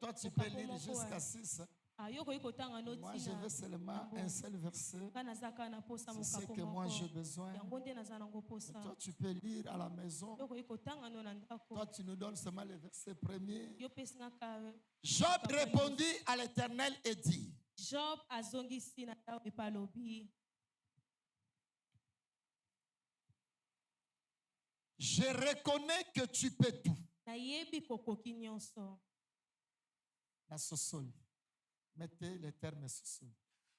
Toi, tu peux lire jusqu'à 6. Moi, je veux seulement un seul verset. C'est ce que moi j'ai besoin. Et toi, tu peux lire à la maison. Toi, tu nous donnes seulement le verset premier. Job répondit à l'Éternel et dit, Job azongisi na Yahweh palobi. Je reconnais que tu peux tout. Nayebi kokoki nyonso. Na sosoli. Mettez les termes sosoli.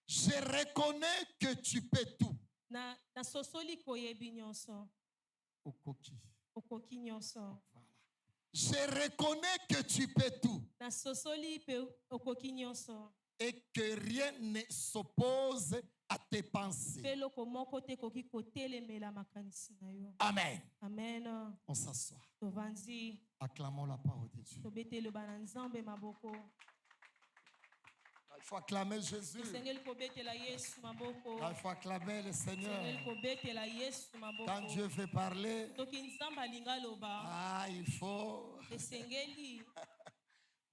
Je reconnais que tu peux tout. Na sosoli koyebi nyonso. Okoki. Okoki nyonso. Voilà. Je reconnais que tu peux tout. Na sosoli pe okoki nyonso. Et que rien ne s'oppose à tes pensées. Amen. Amen. On s'assoit. Acclamons la parole de Dieu. Il faut acclamer Jésus. Il faut acclamer le Seigneur. Quand Dieu veut parler, il faut.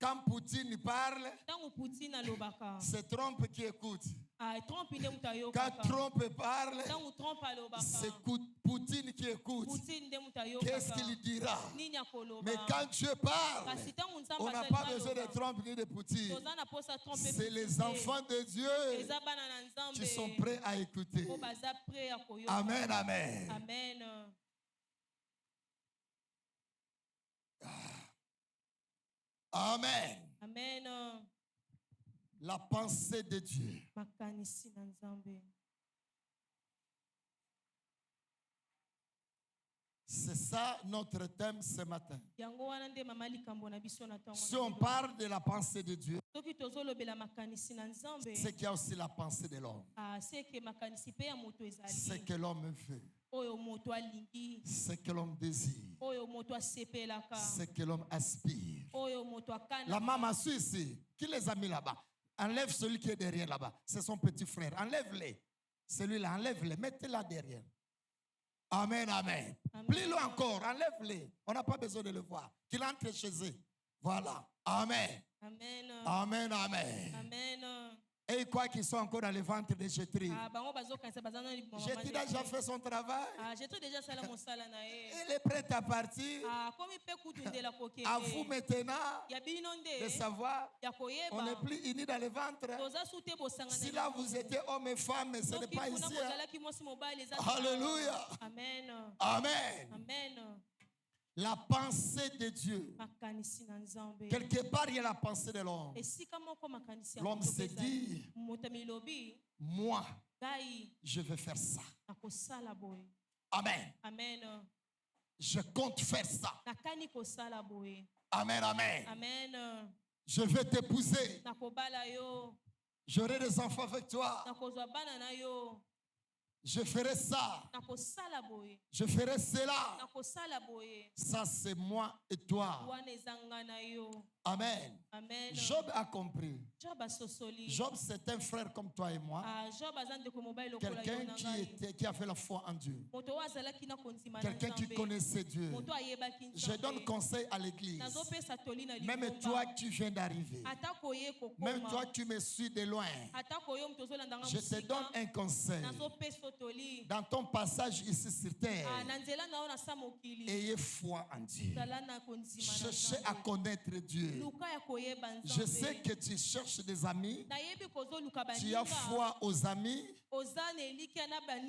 Quand Poutine parle, c'est Trump qui écoute. Quand Trump parle, c'est Poutine qui écoute. Qu'est-ce qu'il dira? Mais quand Dieu parle, on n'a pas besoin de Trump ni de Poutine. C'est les enfants de Dieu qui sont prêts à écouter. Amen, amen. Amen. Amen. Amen. La pensée de Dieu. C'est ça notre thème ce matin. Si on parle de la pensée de Dieu, c'est qu'il y a aussi la pensée de l'homme. C'est que l'homme veut. Ce que l'homme désire. Ce que l'homme aspire. La maman suit ici. Qui les a mis là-bas? Enlève celui qui est derrière là-bas. C'est son petit frère. Enlève-les. Celui-là, enlève-les. Mettez-la derrière. Amen, amen. Plie-le encore. Enlève-les. On n'a pas besoin de le voir. Qu'il entre chez eux. Voilà. Amen. Amen. Amen, amen. Amen. Et ils croient qu'ils sont encore dans le ventre de Jétri. Jétri a déjà fait son travail. Il est prêt à partir. À vous maintenant de savoir, on n'est plus unis dans le ventre. Si là vous étiez homme et femme, ce n'est pas ici. Alléluia. Amen. Amen. Amen. La pensée de Dieu. Quelque part, il y a la pensée de l'homme. L'homme se dit, moi, je vais faire ça. Amen. Amen. Je compte faire ça. Amen, amen. Amen. Je vais t'épouser. J'aurai des enfants avec toi. Je ferai ça. Je ferai cela. Ça, c'est moi et toi. Amen. Amen. Job a compris. Job, c'est un frère comme toi et moi. Quelqu'un qui a fait la foi en Dieu. Quelqu'un qui connaissait Dieu. Je donne conseil à l'église. Même toi qui viens d'arriver. Même toi qui me suis de loin. Je te donne un conseil. Dans ton passage ici sur terre, ayez foi en Dieu. Cherchez à connaître Dieu. Je sais que tu cherches des amis. Tu as foi aux amis.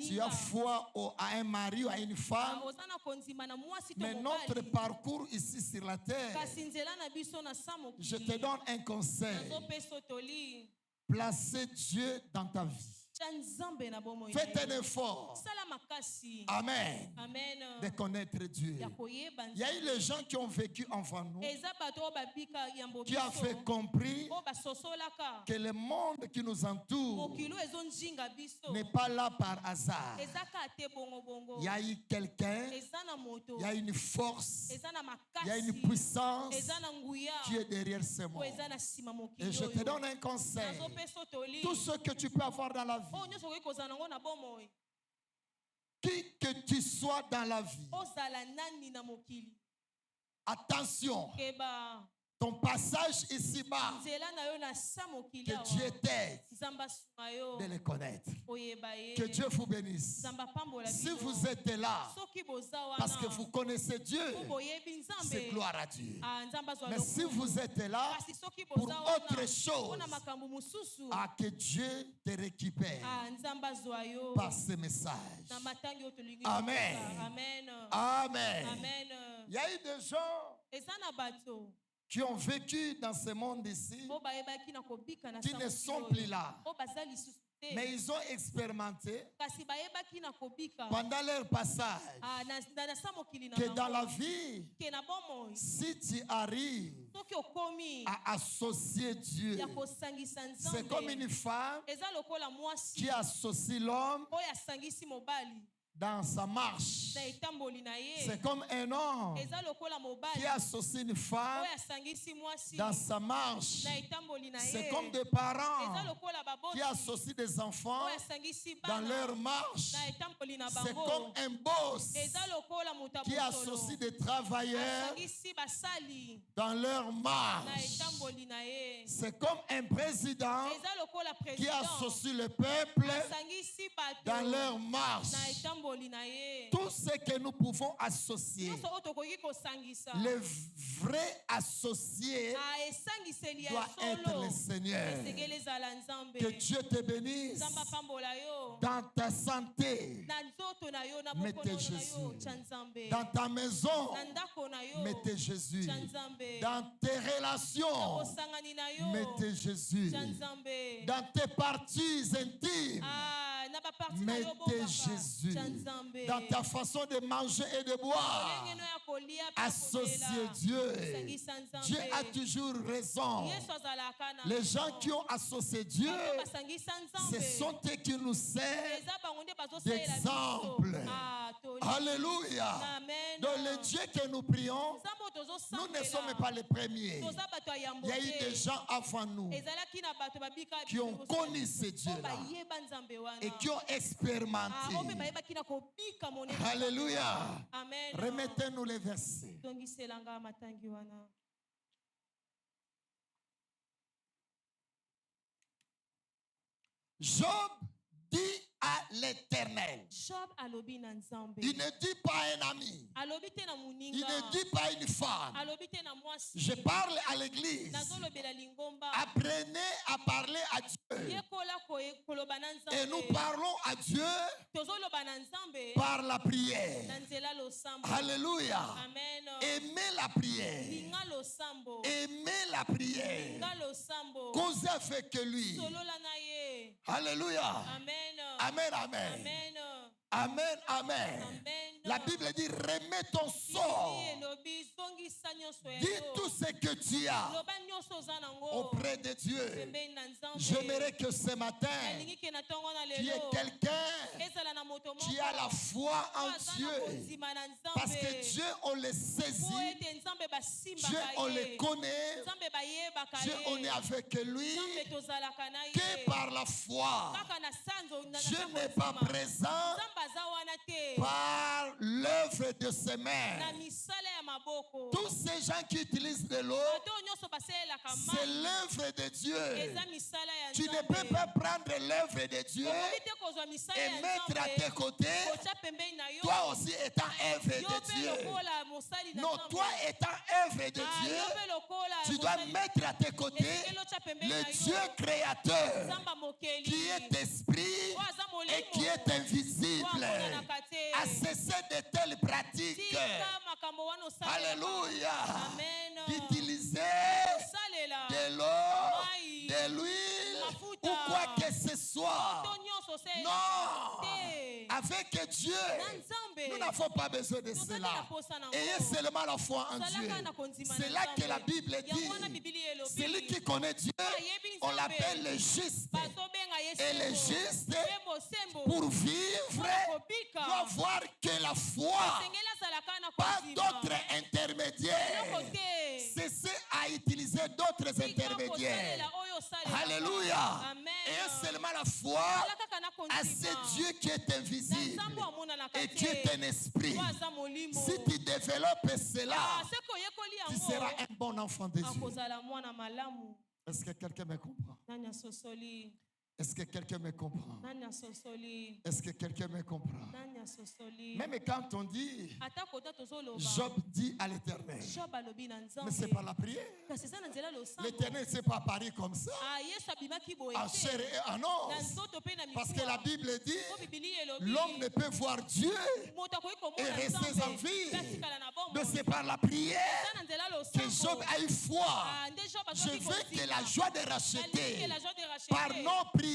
Tu as foi à un mari ou à une femme. Mais notre parcours ici sur la terre, je te donne un conseil. Placez Dieu dans ta vie. Faites un effort. Amen. Amen. De connaître Dieu. Il y a eu les gens qui ont vécu avant nous, qui ont fait compris que le monde qui nous entoure n'est pas là par hasard. Il y a eu quelqu'un, il y a une force, il y a une puissance qui est derrière ce monde. Et je te donne un conseil. Tout ce que tu peux avoir dans la vie, qui que tu sois dans la vie, attention, ton passage ici-bas, que Dieu t'aide de les connaître. Que Dieu vous bénisse. Si vous êtes là, parce que vous connaissez Dieu, c'est gloire à Dieu. Mais si vous êtes là, pour autre chose, que Dieu te récupère par ce message. Amen. Amen. Il y a eu des gens qui ont vécu dans ce monde ici, qui ne sont plus là. Mais ils ont expérimenté pendant leur passage que dans la vie, si tu arrives à associer Dieu, c'est comme une femme qui associe l'homme dans sa marche. C'est comme un homme qui associe une femme dans sa marche. C'est comme des parents qui associent des enfants dans leur marche. C'est comme un boss qui associe des travailleurs dans leur marche. C'est comme un président qui associe le peuple dans leur marche. Tout ce que nous pouvons associer, le vrai associé doit être le Seigneur. Que Dieu te bénisse. Dans ta santé, mettez Jésus. Dans ta maison, mettez Jésus. Dans tes relations, mettez Jésus. Dans tes parties intimes, mettez Jésus. Dans ta façon de manger et de boire, associez Dieu. Dieu a toujours raison. Les gens qui ont associé Dieu, ce sont eux qui nous servent d'exemple. Alléluia. Dans le Dieu que nous prions, nous ne sommes pas les premiers. Il y a eu des gens avant nous qui ont connu ce Dieu-là et qui ont expérimenté. Alléluia. Remettez-nous les versets. Job dit à l'Éternel. Il ne dit pas un ami. Il ne dit pas une femme. Je parle à l'église. Apprenez à parler à Dieu. Et nous parlons à Dieu par la prière. Alléluia. Aimez la prière. Aimez la prière. Causez avec lui. Alléluia. Amen, amen. Amen, amen. La Bible dit, remets ton sort. Dis tout ce que tu as auprès de Dieu. J'aimerais que ce matin, tu es quelqu'un qui a la foi en Dieu. Parce que Dieu, on le saisit. Dieu, on le connaît. Dieu, on est avec lui. Que par la foi, Dieu n'est pas présent par l'œuvre de ses mains. Tous ces gens qui utilisent de l'eau, c'est l'œuvre de Dieu. Tu ne peux pas prendre l'œuvre de Dieu et mettre à tes côtés, toi aussi étant œuvre de Dieu. Non, toi étant œuvre de Dieu, tu dois mettre à tes côtés le Dieu créateur qui est esprit et qui est invisible. À cesser de telles pratiques. Alléluia. D'utiliser de l'eau, de l'huile ou quoi que ce soit. Non. Avec Dieu, nous n'avons pas besoin de cela. Ayez seulement la foi en Dieu. C'est là que la Bible dit, celui qui connaît Dieu, on l'appelle le juste. Et le juste, pour vivre, doit voir que la foi, pas d'autres intermédiaires. Cessez à utiliser d'autres intermédiaires. Alléluia. Et seulement la foi à ce Dieu qui est invisible. Et Dieu est un esprit. Si tu développes cela, tu seras un bon enfant de Dieu. Est-ce que quelqu'un me comprend? Est-ce que quelqu'un me comprend? Est-ce que quelqu'un me comprend? Même quand on dit, Job dit à l'Éternel, mais c'est pas la prière. L'Éternel ne s'est pas apparu comme ça, en chair et en os. Parce que la Bible dit, l'homme ne peut voir Dieu et rester en vie. Mais c'est par la prière que Job a eu foi. Je veux que la joie de racheter par nos prières,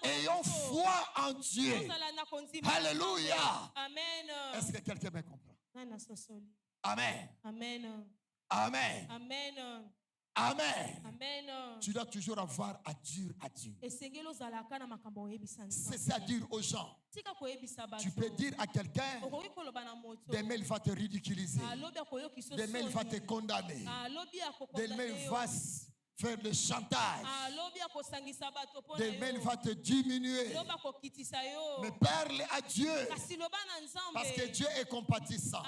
ayons foi en Dieu. Alléluia. Est-ce que quelqu'un me comprend? Amen. Amen. Amen. Amen. Amen. Amen. Tu dois toujours avoir à dire à Dieu. C'est ça dire aux gens. Tu peux dire à quelqu'un, demain il va te ridiculiser, demain il va te condamner, demain il va faire le chantage, demain il va te diminuer. Mais parle à Dieu, parce que Dieu est compatissant,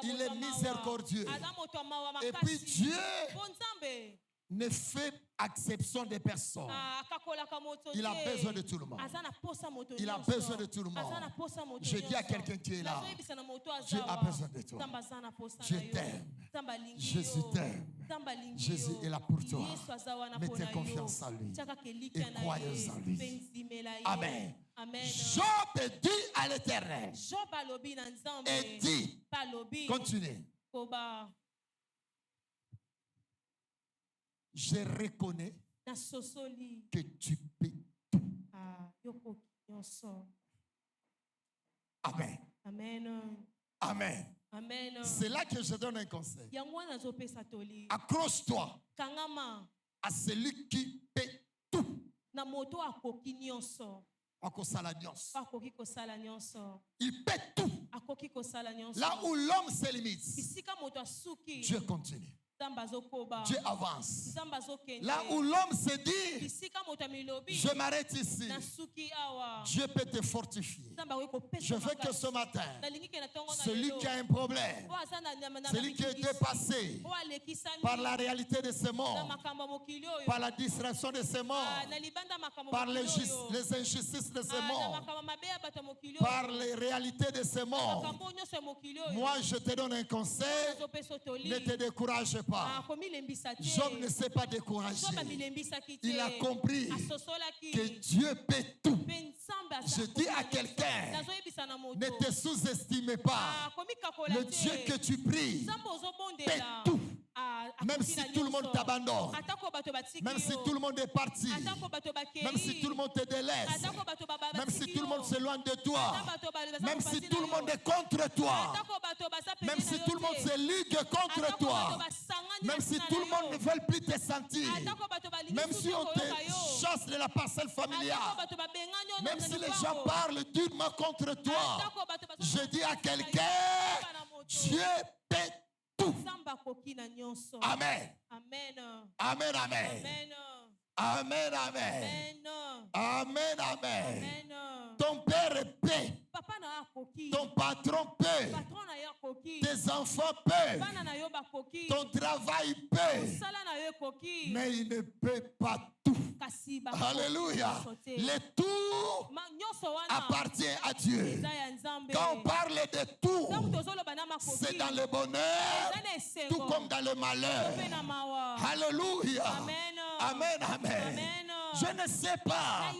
il est miséricordieux. Et puis Dieu ne fait exception des personnes. Il a besoin de tout le monde. Il a besoin de tout le monde. Je dis à quelqu'un qui est là, Dieu a besoin de toi. Dieu t'aime. Jésus t'aime. Jésus est là pour toi. Mettez confiance en lui et croyez en lui. Amen. Job dit à l'Éternel et dit, continuez. Je reconnais que tu peux tout. Amen. Amen. Amen. Amen. C'est là que je donne un conseil. Accroche-toi à celui qui peut tout. Il peut tout. Là où l'homme se limite, Dieu continue. Dieu avance. Là où l'homme se dit, je m'arrête ici, Dieu peut te fortifier. Je veux que ce matin, celui qui a un problème, celui qui est dépassé par la réalité de ce monde, par la distraction de ce monde, par les injustices de ce monde, par les réalités de ce monde, moi je te donne un conseil, ne te décourage pas. Job ne s'est pas découragé. Il a compris que Dieu peut tout. Je dis à quelqu'un, ne te sous-estime pas. Le Dieu que tu pries peut tout. Même si tout le monde t'abandonne, même si tout le monde est parti, même si tout le monde te délaisse, même si tout le monde s'éloigne de toi, même si tout le monde est contre toi, même si tout le monde se ligue contre toi, même si tout le monde ne veut plus te sentir, même si on te chasse de la parcelle familiale, même si les gens parlent durement contre toi, je dis à quelqu'un, Dieu peut tout. Amen. Amen, amen. Amen, amen. Amen, amen. Ton père est paix. Ton patron peut. Tes enfants peuvent. Ton travail peut. Mais il ne peut pas tout. Alléluia. Le tout appartient à Dieu. Quand on parle de tout, c'est dans le bonheur, tout comme dans le malheur. Alléluia. Amen, amen. Je ne sais pas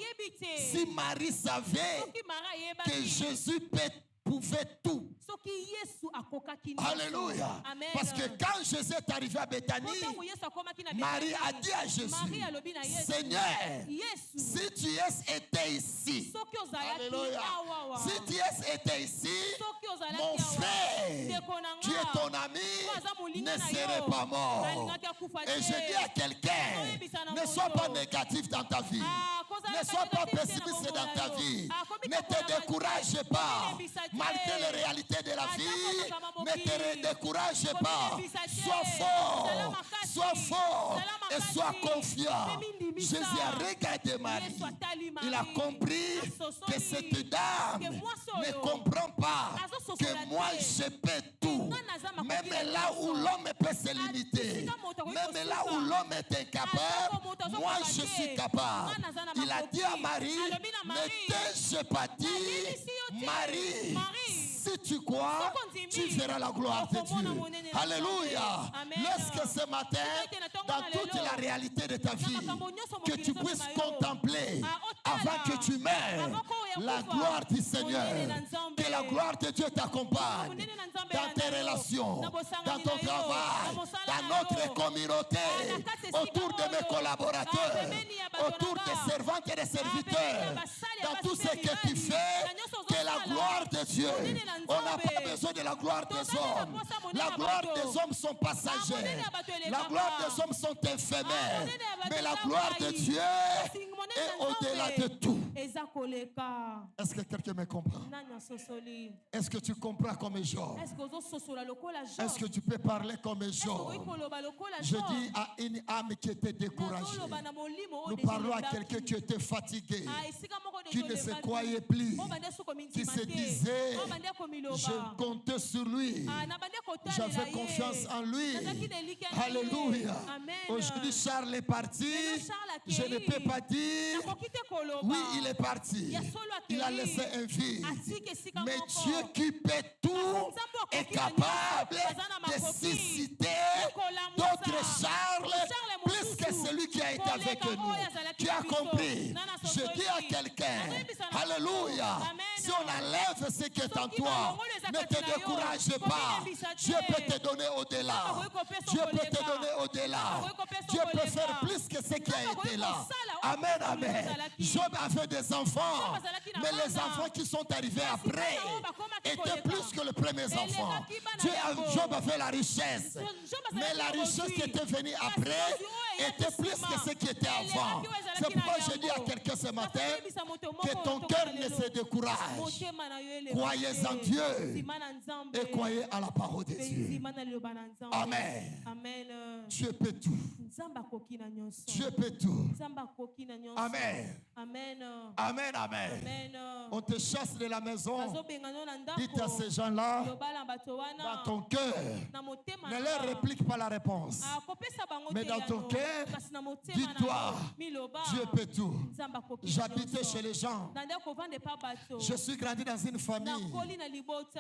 si Marie savait que Jésus pouvait tout. Alléluia. Parce que quand Jésus est arrivé à Béthanie, Marie a dit à Jésus, Seigneur, si tu es été ici, alléluia, si tu es été ici, mon frère, qui est ton ami, ne serait pas mort. Et je dis à quelqu'un, ne sois pas négatif dans ta vie. Ne sois pas pessimiste dans ta vie. Ne te décourage pas, malgré les réalités difficultés de la vie ne te décourage pas. Sois fort et sois confiant. Jésus a regardé Marie. Il a compris que cette dame ne comprend pas que moi je peux tout. Même là où l'homme peut se limiter, même là où l'homme est incapable, moi je suis capable. Il a dit à Marie, ne t'ai-je pas dit, Marie, si tu crois, tu verras la gloire de Dieu. Alléluia. Lorsque ce matin, dans toute la réalité de ta vie, que tu puisses contempler avant que tu meurs la gloire du Seigneur, que la gloire de Dieu t'accompagne dans tes relations, dans ton travail, dans notre communauté, autour de mes collaborateurs, autour des servantes et des serviteurs, dans tout ce que tu fais, que la gloire de Dieu, on n'a pas besoin de la gloire des hommes. La gloire des hommes sont passagères. La gloire des hommes sont éphémères. Mais la gloire de Dieu est au-delà de tout. Est-ce que quelqu'un me comprend? Est-ce que tu comprends comme Job? Est-ce que tu peux parler comme Job? Je dis à une âme qui était découragée. Nous parlons à quelqu'un qui était fatigué, qui ne se croyait plus, qui se disait, je comptais sur lui, j'avais confiance en lui. Alléluia. Aujourd'hui Charles est parti. Je ne peux pas dire, oui, il est parti. Il a laissé un vide. Mais Dieu qui peut tout est capable de susciter d'autres Charles plus que celui qui a été avec nous. Tu as compris? Je dis à quelqu'un, alléluia, si on enlève ce qui est en toi, ne te décourage pas. Dieu peut te donner au-delà. Dieu peut te donner au-delà. Dieu peut faire plus que ce qui a été là. Amen, amen. Job avait des enfants, mais les enfants qui sont arrivés après étaient plus que les premiers enfants. Job avait la richesse, mais la richesse qui était venue après était plus que ce qui était avant. C'est pourquoi je dis à quelqu'un ce matin que ton cœur ne se décourage. Croyez en Dieu et croyez à la parole de Dieu. Amen. Dieu peut tout. Dieu peut tout. Amen. Amen, amen. On te chasse de la maison. Dites à ces gens-là, dans ton cœur, ne leur réplique pas la réponse. Mais dans ton cœur, dis-toi, Dieu peut tout. J'habitais chez les gens. Je suis grandi dans une famille.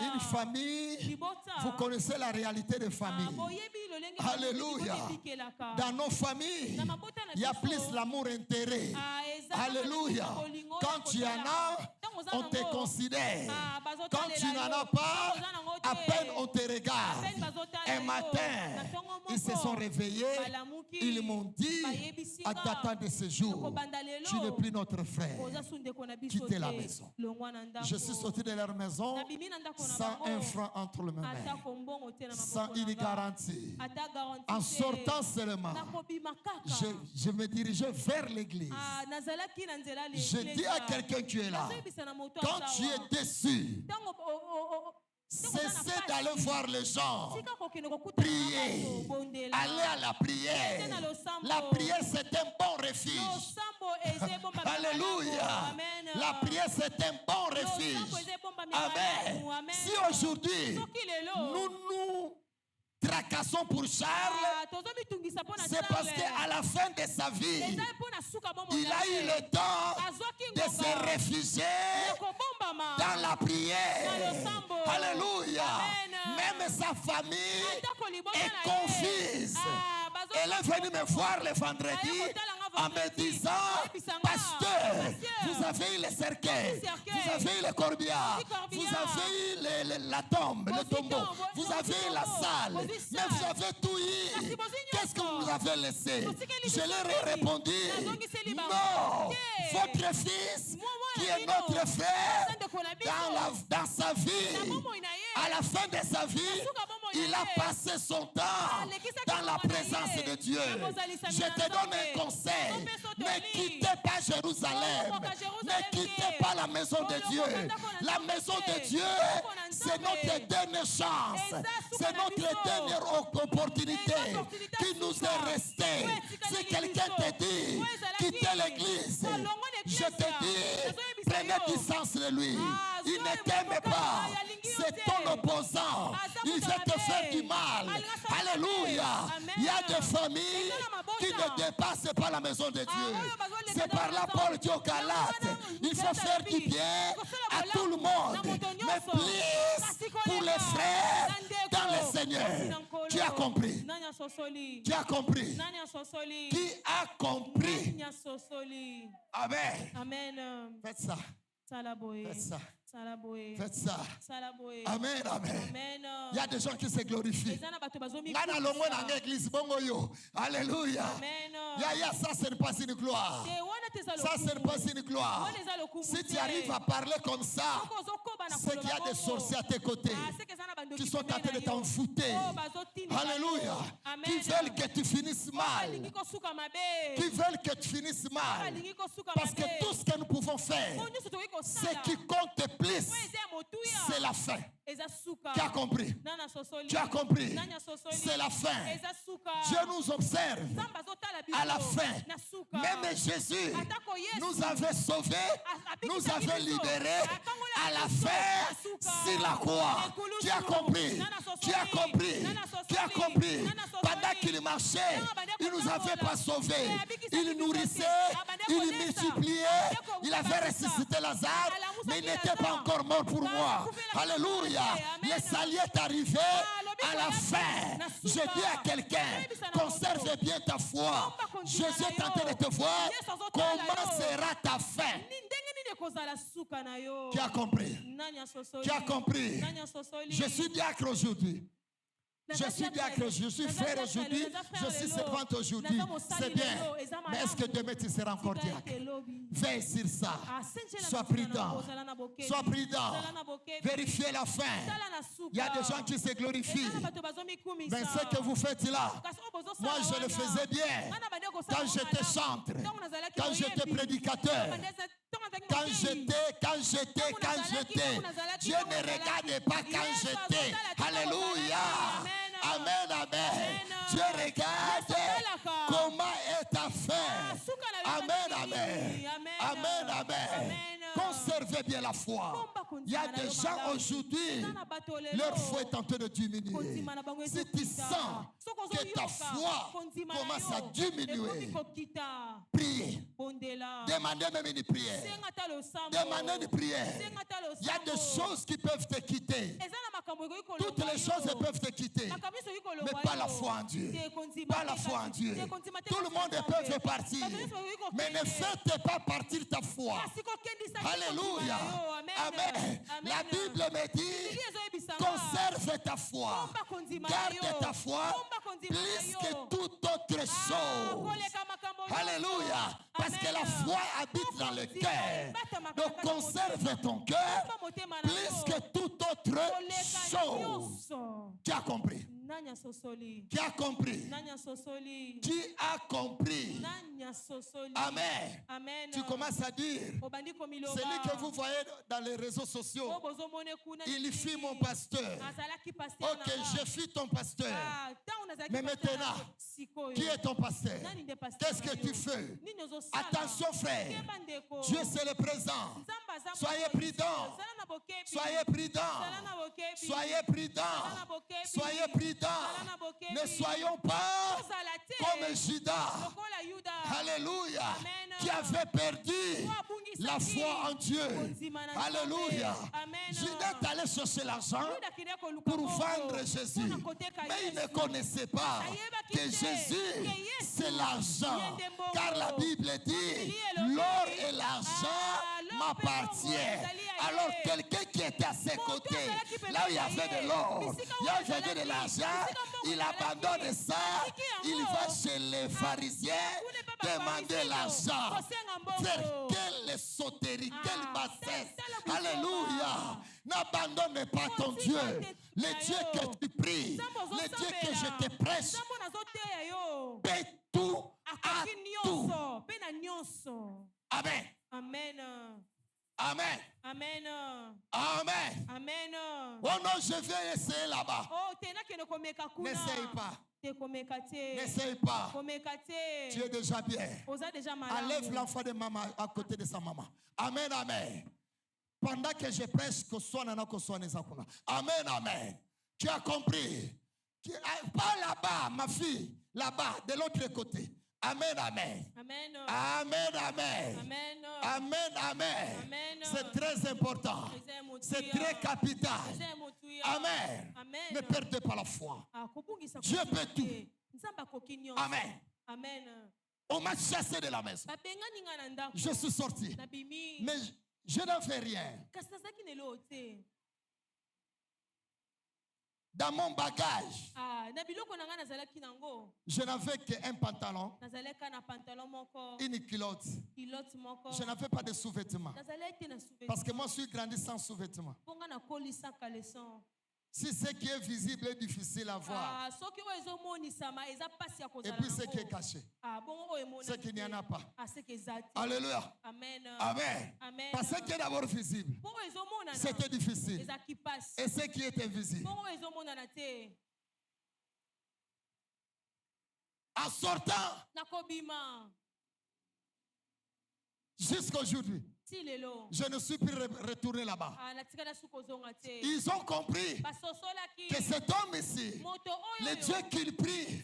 Une famille, vous connaissez la réalité des familles. Alléluia. Dans nos familles, il y a plus l'amour-intérêt. Alléluia. Quand tu en as, on te considère. Quand tu n'en as pas, à peine on te regarde. Un matin, ils se sont réveillés. Ils m'ont dit, à datant de ce jour, tu n'es plus notre frère. Quittez la maison. Je suis sorti de leur maison sans un franc entre les mains, sans une garantie. En sortant seulement, je me dirigeais vers l'église. Je dis à quelqu'un qui est là, quand tu es déçu, cessez d'aller voir les gens. Priez. Allez à la prière. La prière, c'est un bon refuge. Alléluia. La prière, c'est un bon refuge. Amen. Si aujourd'hui, nous tracassons pour Charles, c'est parce qu'à la fin de sa vie, il a eu le temps de se réfugier dans la prière. Alléluia. Même sa famille est confuse. Elle est venue me voir le vendredi en me disant, pasteur, vous avez eu le cercueil, vous avez eu le corbillard, vous avez eu la tombe, le tombeau, vous avez eu la salle, mais vous avez tout eu. Qu'est-ce que vous avez laissé? Je leur ai répondu, non, votre fils, qui est notre frère, dans sa vie, à la fin de sa vie, Il a passé son temps dans la présence de Dieu. Je te donne un conseil. Ne quittez pas Jérusalem. Ne quittez pas la maison de Dieu. La maison de Dieu, c'est notre dernière chance. C'est notre dernière opportunité qui nous est restée. Si quelqu'un te dit, quittez l'église, je te dis, prenez distance de lui. Il ne t'aime pas. C'est ton opposant. Il veut te faire du mal. Alléluia. Il y a des familles qui ne dépassent pas la maison de Dieu. C'est par là Paul dit aux Galates, il faut faire du bien à tout le monde. Mais plus pour les frères dans le Seigneur. Tu as compris? Tu as compris? Qui a compris? Amen. Amen. Faites ça. Faites ça. Faites ça. Amen, amen. Il y a des gens qui se glorifient. Alléluia. Ça, ce n'est pas une gloire. Ça, ce n'est pas une gloire. Si tu arrives à parler comme ça, c'est qu'il y a des sorciers à tes côtés qui sont en train de t'en foutre. Alléluia. Qui veulent que tu finisses mal. Qui veulent que tu finisses mal. Parce que tout ce que nous pouvons faire, c'est qui compte plus, c'est la fin. Tu as compris? Tu as compris? C'est la fin. Dieu nous observe à la fin. Même Jésus nous avait sauvés, nous avait libérés à la fin sur la croix. Tu as compris? Tu as compris? Tu as compris? Pendant qu'il marchait, il ne nous avait pas sauvés. Il nourrissait, il multipliait, il avait ressuscité Lazare, mais il n'était pas encore mort pour moi. Alléluia. Le salut est arrivé à la fin. Je dis à quelqu'un, conserve bien ta foi. Jésus est en train de te voir. Comment sera ta fin? Tu as compris? Tu as compris? Je suis diacre aujourd'hui. Je suis diacre, je suis frère aujourd'hui, je suis servante aujourd'hui. C'est bien. Mais est-ce que demain tu seras encore diacre? Veille sur ça. Sois prudent. Sois prudent. Vérifiez la fin. Il y a des gens qui se glorifient. Mais ce que vous faites là, moi je le faisais bien. Quand j'étais chantre, quand j'étais prédicateur, quand j'étais, Dieu ne regardait pas quand j'étais. Alléluia. Amen, amen. Dieu regarde comment est ta fin. Amen, amen. Amen, amen. Conservez bien la foi. Il y a des gens aujourd'hui, leur foi est en train de diminuer. Si tu sens que ta foi commence à diminuer, priez. Demandez même une prière. Demandez une prière. Il y a des choses qui peuvent te quitter. Toutes les choses peuvent te quitter. Mais pas la foi en Dieu. Pas la foi en Dieu. Tout le monde peut partir. Mais ne faites pas partir ta foi. Alléluia. Amen. La Bible me dit, conserve ta foi. Garde ta foi plus que toute autre chose. Alléluia. Parce que la foi habite dans le cœur. Donc conserve ton cœur plus que toute autre chose. Tu as compris? Qui a compris? Qui a compris? Amen. Tu commences à dire, celui que vous voyez dans les réseaux sociaux, il fut mon pasteur. Ok, je fus ton pasteur. Mais maintenant, qui est ton pasteur? Qu'est-ce que tu fais? Attention frère, Dieu c'est le présent. Soyez prudents. Soyez prudents. Soyez prudents. Soyez prudents. Ne soyons pas comme Judas. Alléluia. Qui avait perdu la foi en Dieu. Alléluia. Judas est allé chercher l'argent pour vendre Jésus. Mais il ne connaissait pas que Jésus, c'est l'argent. Car la Bible dit, l'or et l'argent m'appartient. Alors quelqu'un qui était à ses côtés, là où il y avait de l'or, là où il y avait de l'argent, il abandonne ça, il va chez les pharisiens demander l'argent. Faire quelle sauterie, quelle bassesse. Alléluia. N'abandonne pas ton Dieu. Le Dieu que tu pries, le Dieu que je te prêche, paie tout à tout. Amen. Amen. Amen. Amen. Amen. Amen. Oh non, je vais essayer là-bas. N'essaye pas. N'essaye pas. Tu es déjà bien. Enlève l'enfant de maman à côté de sa maman. Amen, amen. Pendant que je prêche, que soit nana, que soit nezakuna. Amen, amen. Tu as compris? Pas là-bas, ma fille. Là-bas, de l'autre côté. Amen, amen. Amen. Amen, amen. Amen. Amen, amen. Amen. C'est très important. C'est très capital. Amen. Amen. Ne perdez pas la foi. Dieu peut tout. Amen. Amen. On m'a chassé de la maison. Je suis sorti. Mais je n'en fais rien. Dans mon bagage, je n'avais qu'un pantalon, une culotte. Je n'avais pas de sous-vêtements. Parce que moi, je suis grandi sans sous-vêtements. Si ce qui est visible est difficile à voir, et puis ce qui est caché, ce qu'il n'y en a pas. Alléluia. Amen. Amen. Parce que ce qui est d'abord visible, c'était difficile. Et ce qui est invisible. En sortant, jusqu'aujourd'hui, je ne suis plus retourné là-bas. Ils ont compris que cet homme ici, le Dieu qu'il prie,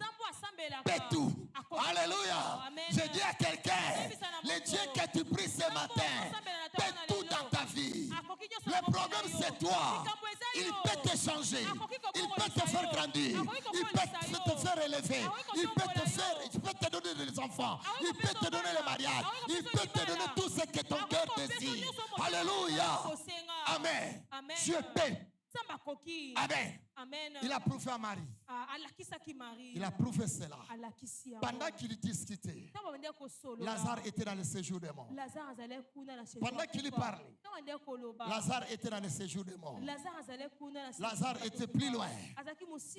paie tout. Alléluia. Je dis à quelqu'un, le Dieu que tu pries ce matin, paie tout dans ta vie. Le problème c'est toi. Il peut te changer. Il peut te faire grandir. Il peut te faire élever. Il peut te donner des enfants. Il peut te donner le mariage. Il peut te donner tout ce que ton cœur désire. Alléluia. Amen. Dieu paie. Amen. Il a prouvé à Marie. Il a prouvé cela. Pendant qu'il discutait, Lazare était dans le séjour des morts. Pendant qu'il parlait, Lazare était dans le séjour des morts. Lazare était plus loin.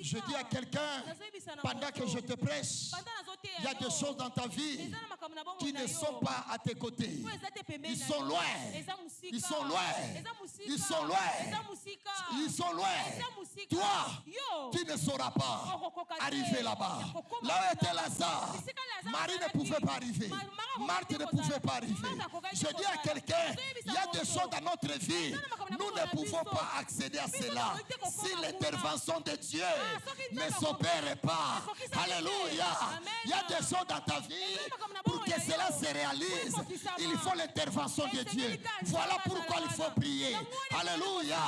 Je dis à quelqu'un, pendant que je te prêche, il y a des choses dans ta vie qui ne sont pas à tes côtés. Ils sont loin. Ils sont loin. Ils sont loin. Ils sont loin. Toi, tu ne sauras pas arriver là-bas. Là où était Lazare, Marie ne pouvait pas arriver. Marthe ne pouvait pas arriver. Je dis à quelqu'un, il y a des choses dans notre vie, nous ne pouvons pas accéder à cela si l'intervention de Dieu ne s'opère pas. Alléluia. Il y a des choses dans ta vie, pour que cela se réalise, il faut l'intervention de Dieu. Voilà pourquoi il faut prier. Alléluia.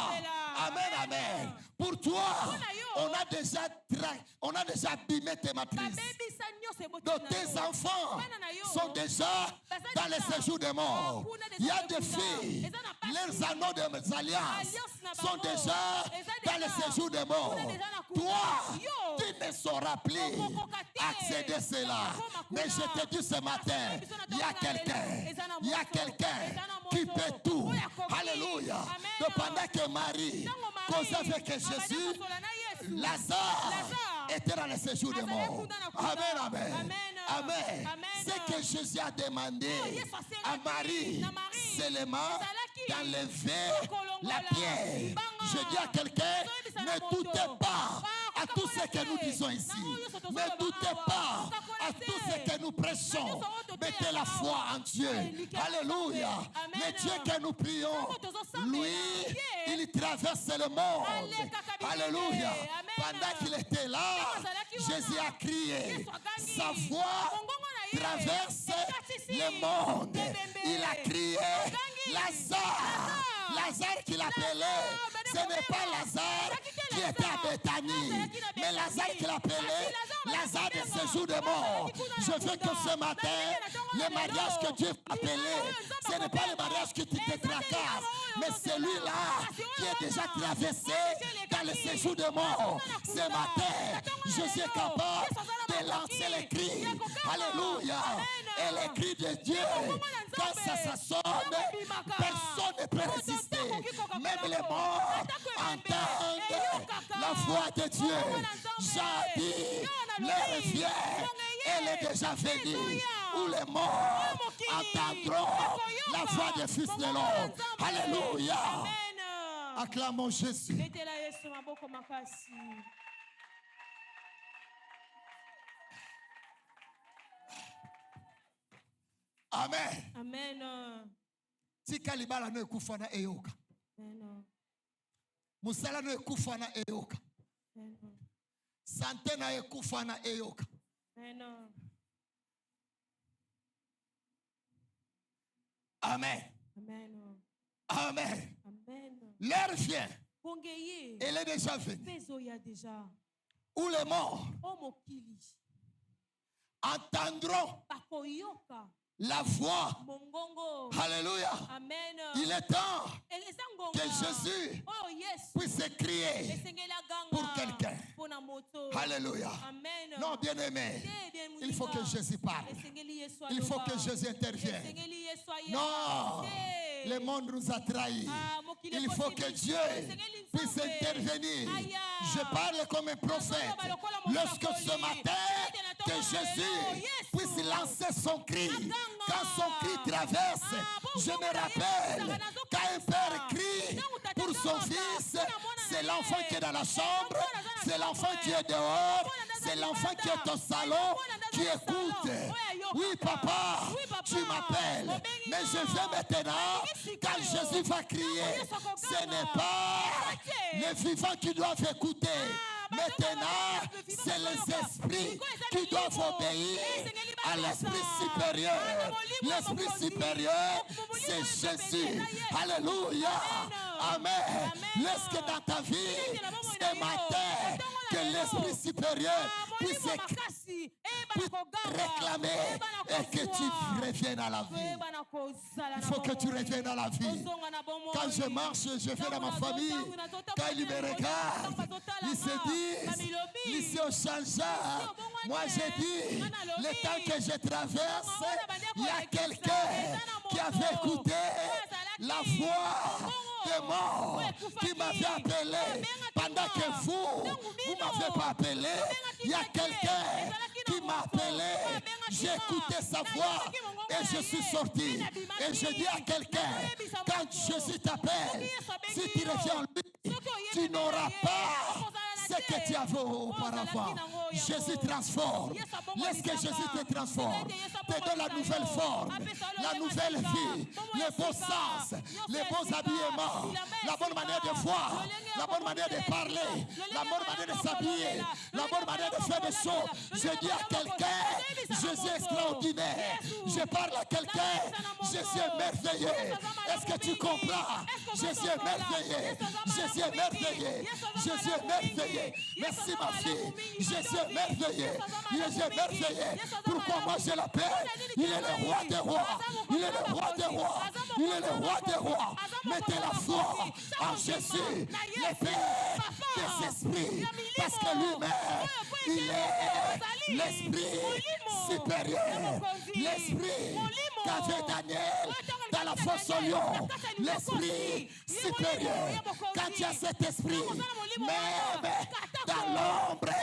Amen, amen. Pour toi, on a déjà abîmé tes matrices. Tes enfants sont déjà dans le séjour des morts. Il y a des filles, leurs anneaux des alliances sont déjà dans le séjour des morts. Toi, tu ne sauras plus accéder à cela. Mais je te dis ce matin, il y a quelqu'un qui peut tout. Alléluia. Donc pendant que Marie causait avec Jésus, Lazare était dans le séjour des morts. Amen, amen. Amen. Ce que Jésus a demandé à Marie, seulement d'enlever la pierre. Je dis à quelqu'un, ne doutez pas à tout ce que nous disons ici. Ne doutez pas à tout ce que nous prêchons. Mettez la foi en Dieu. Alléluia. Le Dieu que nous prions, lui, il traverse le monde. Alléluia. Pendant qu'il était là, Jésus a crié. Sa voix traverse le monde. Il a crié, Lazare, Lazare qu'il appelait, Ce n'est pas Lazare qui était à Béthanie, mais Lazare qui l'appelait Lazare de séjour de mort. Je veux que ce matin, le mariage que Dieu a appelé, ce n'est pas le mariage qui te tracasse, mais celui-là qui est déjà traversé dans le séjour de mort. Ce matin, Jésus est capable de lancer les cris. Alléluia. Et les cris de Dieu, quand ça sonne, personne ne peut résister. Même les morts entendent la voix de Dieu. J'ai dit, l'heure vient, elle est déjà venue, où les morts entendront la voix des fils de l'homme. Alléluia. Acclamons Jésus. Amen. Amen. Tika libala no ekufa na eyoka. Amen. Musala no ekufa na eyoka. Amen. Sante na ekufa na eyoka. Amen. Amen. Amen. Amen. Amen. L'heure vient. Elle est déjà venue. Où les morts entendront la voix. Alléluia. Amen. Il est temps que Jésus puisse crier pour quelqu'un. Alléluia. Amen. Non, bien aimé, il faut que Jésus parle. Il faut que Jésus intervienne. Non, le monde nous a trahis. Il faut que Dieu puisse intervenir. Je parle comme un prophète. Lorsque ce matin, que Jésus puisse lancer son cri. Quand son cri traverse, je me rappelle quand un père crie pour son fils, c'est l'enfant qui est dans la chambre, c'est l'enfant qui est dehors, c'est l'enfant qui est au salon, qui écoute. Oui, papa, tu m'appelles. Mais je veux maintenant, quand Jésus va crier, ce n'est pas les vivants qui doivent écouter. Maintenant, c'est les esprits qui doivent obéir à l'esprit supérieur. L'esprit supérieur, c'est Jésus. Alléluia. Amen. Laisse que dans ta vie, ce matin, que l'esprit supérieur puisse réclamer et que tu reviennes à la vie. Il faut que tu reviennes à la vie. Quand je marche, je vais dans ma famille. Quand ils me regardent, ils se disent, ici au Chanja, moi j'ai dit, le temps que je traverse, il y a quelqu'un qui avait écouté la voix des morts qui m'avait appelé pendant que vous m'avez pas appelé. Il y a quelqu'un qui m'a appelé, j'ai écouté sa voix et je suis sorti. Et je dis à quelqu'un, quand Jésus t'appelle, si tu reviens en lui, tu n'auras pas ce que tu avais auparavant. Jésus transforme. Laisse que Jésus te transforme. Te donne la nouvelle forme, la nouvelle vie, les beaux sens, les beaux habillements, la bonne manière de voir, la bonne manière de parler, la bonne manière de s'habiller, la bonne manière de faire des choses. Je dis à quelqu'un, Jésus est extraordinaire. Je parle à quelqu'un, Jésus est merveilleux. Est-ce que tu comprends? Jésus est merveilleux. Jésus est merveilleux. Jésus est merveilleux. Merci ma fille. Jésus est merveilleux. Jésus est merveilleux. Pourquoi moi je l'appelle? Il est le roi des rois. Il est le roi des rois. Il est le roi des rois. Mettez la foi en Jésus, l'épée des esprits. Parce que lui-même, il est l'esprit supérieur. L'esprit qu'avait Daniel dans la fosse au lion. L'esprit supérieur. Quand il y a cet esprit, même dans l'ombre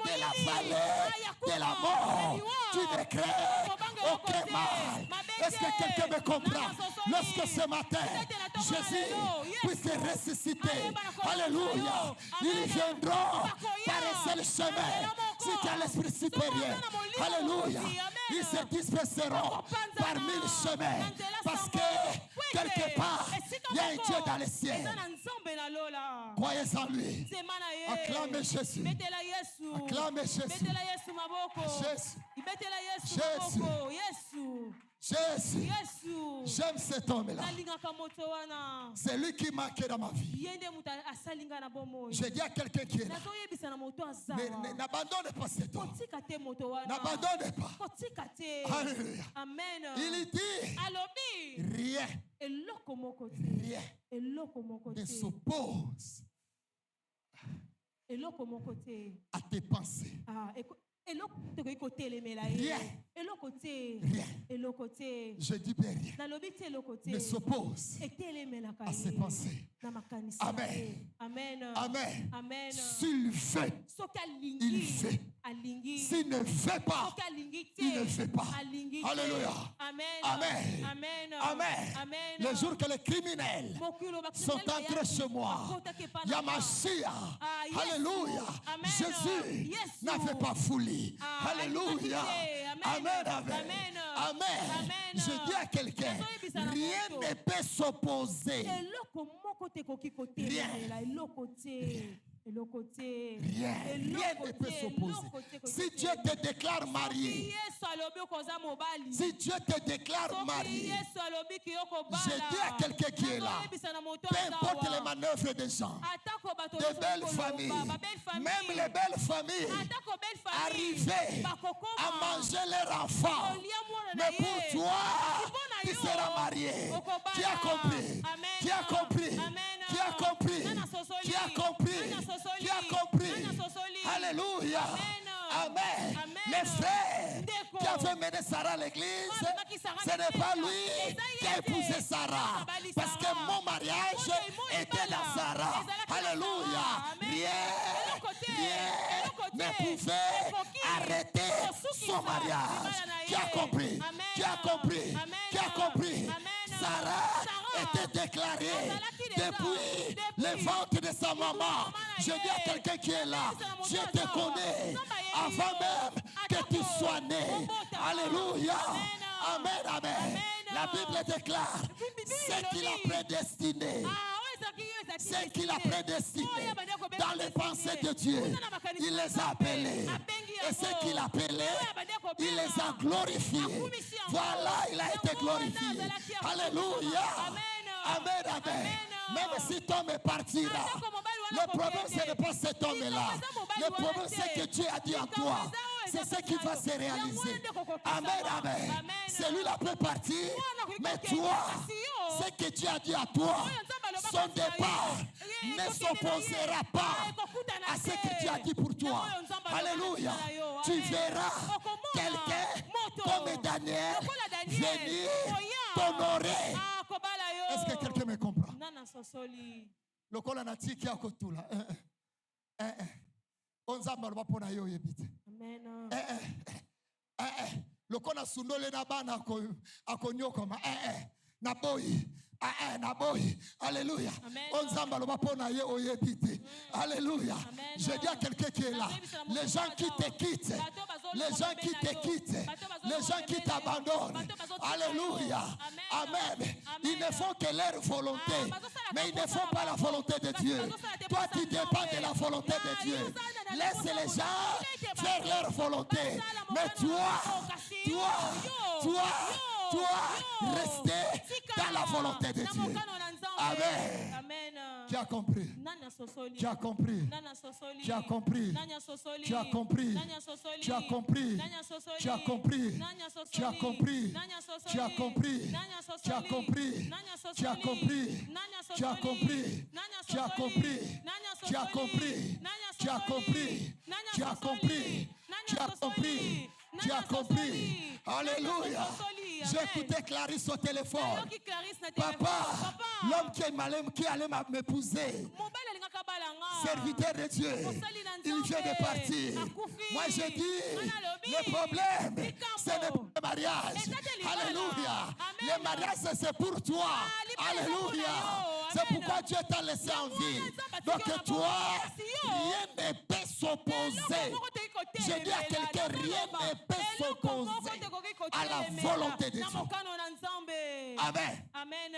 de la vallée de la mort, tu ne crains aucun mal. Est-ce que quelqu'un me comprend? Lorsque ce matin, Jésus puisse ressusciter, alléluia, ils viendront par un seul chemin. Si tu as l'esprit supérieur, alléluia, ils se disperseront par 1000 chemins. Parce que quelque part, il y a un Dieu dans les cieux. Croyez en lui. Acclamez Jésus. Acclamez Jésus. Jésus. Jésus, j'aime cet homme-là. C'est lui qui manquait dans ma vie. Je dis à quelqu'un qui est là, n'abandonne pas cet homme. N'abandonne pas. Alléluia. Il dit, rien ne s'oppose à tes pensées. Rien. Je dis bien rien. Ne s'oppose à ses pensées. Amen. Amen. S'il fait, il fait. S'il ne fait pas, il ne fait pas. Alléluia. Amen. Amen. Le jour que les criminels sont entrés chez moi, Yamashia, alléluia, Jésus n'avait pas foulé. Alléluia. Amen. Amen. Amen. Je dis à quelqu'un, rien ne peut s'opposer. Rien. Rien ne peut s'opposer. Si Dieu te déclare marié, si Dieu te déclare marié, je dis à quelqu'un qui est là, peu importe les manœuvres des gens, de belles familles, même les belles familles, arriver à manger leurs enfants, mais pour toi, tu seras marié. Qui a compris? Qui a compris? Qui a compris? Qui a compris? Qui a compris? Alléluia. Amen. Les frères qui avaient mené Sarah à l'église, ce n'est pas lui qui a épousé Sarah. Parce que mon mariage était dans Sarah. Alléluia. Rien ne pouvait arrêter son mariage. Qui a compris? Qui a compris? Qui a compris? Sarah était déclarée depuis le ventre de sa maman. Je dis à quelqu'un qui est là, Dieu te connaît avant même que tu sois né. Alléluia. Amen, amen. La Bible déclare ce qu'il a prédestiné. Ce qu'il a prédestiné dans les pensées de Dieu, il les a appelés. Et ce qu'il a appelé, il les a glorifiés. Voilà, il a été glorifié. Alléluia. Amen, amen. Même si ton homme partira, le problème ce n'est pas cet homme-là. Le problème c'est que Dieu a dit à toi. C'est ce qui va se réaliser. Amen, amen. Celui-là peut partir, mais toi, ce que Dieu a dit à toi, son départ ne s'opposera pas à ce que Dieu a dit pour toi. Alléluia. Tu verras quelqu'un comme Daniel venir t'honorer. Est-ce que quelqu'un me comprend? Le kola na tiki ya kotula. Onzamba lo bapona yo yebite. Amen. Le kola sundole na bana akonyoka ma na boyi. Alléluia. Onzamba lo bapona yo yebite. Alléluia. Je dis à quelqu'un qui est là, les gens qui te quittent, les gens qui te quittent, les gens qui t'abandonnent. Alléluia. Amen. Ils ne font que leur volonté, mais ils ne font pas la volonté de Dieu. Toi, tu dépends de la volonté de Dieu. Laisse les gens faire leur volonté. Mais toi, restez dans la volonté de Dieu. Amen. Qui a compris? Qui a compris? Qui a compris? Qui a compris? Qui a compris? Qui a compris? Qui a compris? Qui a compris? Qui a compris? Qui a compris? Qui a compris? Qui a compris? Qui a compris? Qui a compris? Qui a compris? Qui a compris? Qui a compris? Alléluia. J'écoutais Clarisse au téléphone. Papa, l'homme qui allait m'épouser, serviteur de Dieu, il vient de partir. Moi je dis, le problème, ce n'est pas le mariage. Alléluia. Le mariage, c'est pour toi. Alléluia. C'est pourquoi Dieu t'a laissé en vie. Donc toi, rien ne peut s'opposer. Je dis à quelqu'un, rien ne peut s'opposer à la volonté de Dieu. Amen. Amen.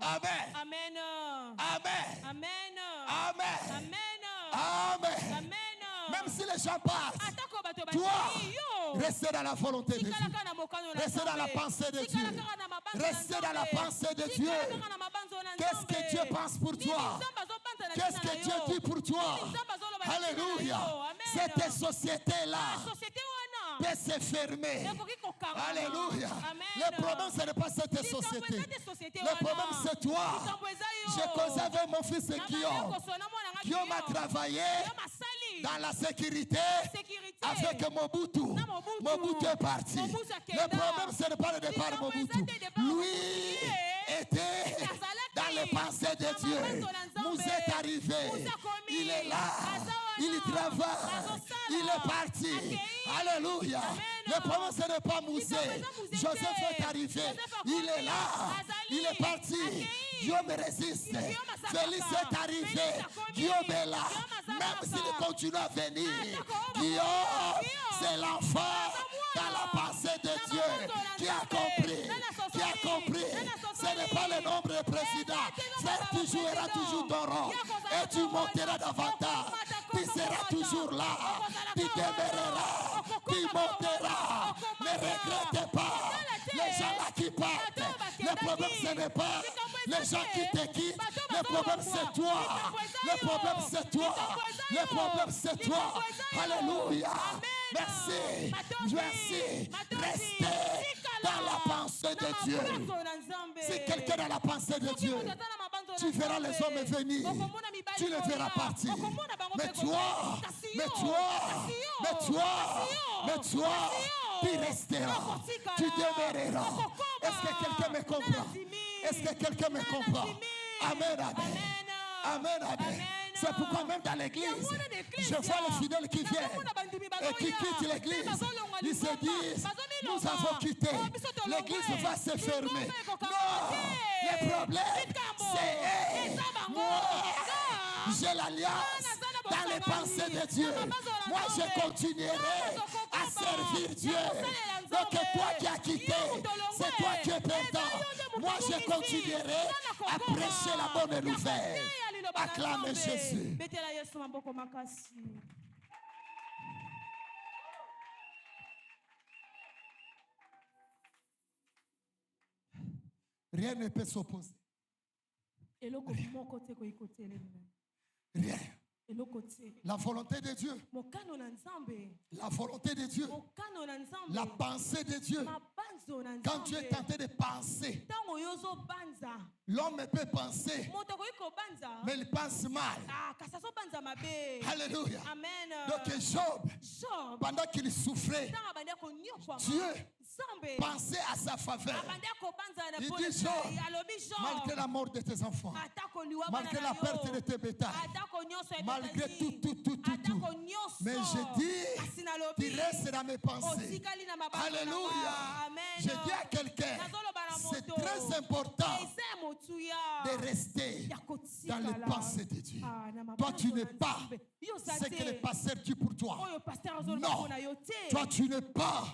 Amen. Amen. Amen. Amen. Amen. Amen. Même si les gens partent, toi, restez dans la volonté de Dieu. Restez dans la pensée de Dieu. Restez dans la pensée de Dieu. Qu'est-ce que Dieu pense pour toi? Qu'est-ce que Dieu dit pour toi? Alléluia. Cette société-là peut se fermer. Alléluia. Le problème, ce n'est pas cette société. Le problème, c'est toi. J'ai causé avec mon fils Guillaume. Guillaume a travaillé dans la sécurité avec Mobutu. Mobutu est parti. Le problème, ce n'est pas le départ de Mobutu. Lui était dans les pensées de Dieu. Nous est arrivé. Il est là. Il travaille. Il est parti. Alléluia. Le problème, ce n'est pas Mousset. Joseph est arrivé. Il est là. Il est parti. Guillaume résiste. Félix est arrivé. Guillaume est là. Même s'il continue à venir. Guillaume, c'est l'enfant dans la pensée de Dieu qui a compris. Qui a compris. Ce n'est pas le nombre de présidents. Frère, tu joueras toujours ton rôle. Et tu monteras davantage. Tu seras toujours là. Tu demeureras. Tu monteras. Ne regrette pas. Les gens là qui partent. Le problème, ce n'est pas les gens qui te quittent. Le problème, c'est toi. Le problème, c'est toi. Le problème, c'est toi. Alléluia. Merci. Merci. Restez dans la pensée de Dieu. Si quelqu'un est dans la pensée de Dieu, tu verras les hommes venir. Tu les verras partir. Mais toi, tu resteras. Tu demeureras. Est-ce que quelqu'un me comprend? Est-ce que quelqu'un me comprend? Amen, amen. Amen, amen. C'est pourquoi même dans l'église, je vois les fidèles qui viennent et qui quittent l'église. Ils se disent, nous avons quitté. L'église va se fermer. Non, le problème, c'est moi. J'ai l'alliance dans les pensées de Dieu. Moi, je continuerai à servir Dieu. Donc, toi qui as quitté, c'est toi qui es perdant. Moi, je continuerai à prêcher la bonne nouvelle. Acclame Jésus. Rien ne peut s'opposer. Rien. La volonté de Dieu. La volonté de Dieu. La pensée de Dieu. Quand Dieu est tenté de penser, l'homme peut penser, mais il pense mal. Alléluia. Donc Job, pendant qu'il souffrait, Dieu pensait à sa faveur. Il dit Job, malgré la mort de tes enfants, malgré la perte de tes bétails, malgré tout, mais je dis, tu restes dans mes pensées. Alléluia. Je dis à quelqu'un, c'est très important de rester dans les pensées de Dieu. Toi, tu n'es pas ce que le pasteur dit pour toi. Non. Toi, tu n'es pas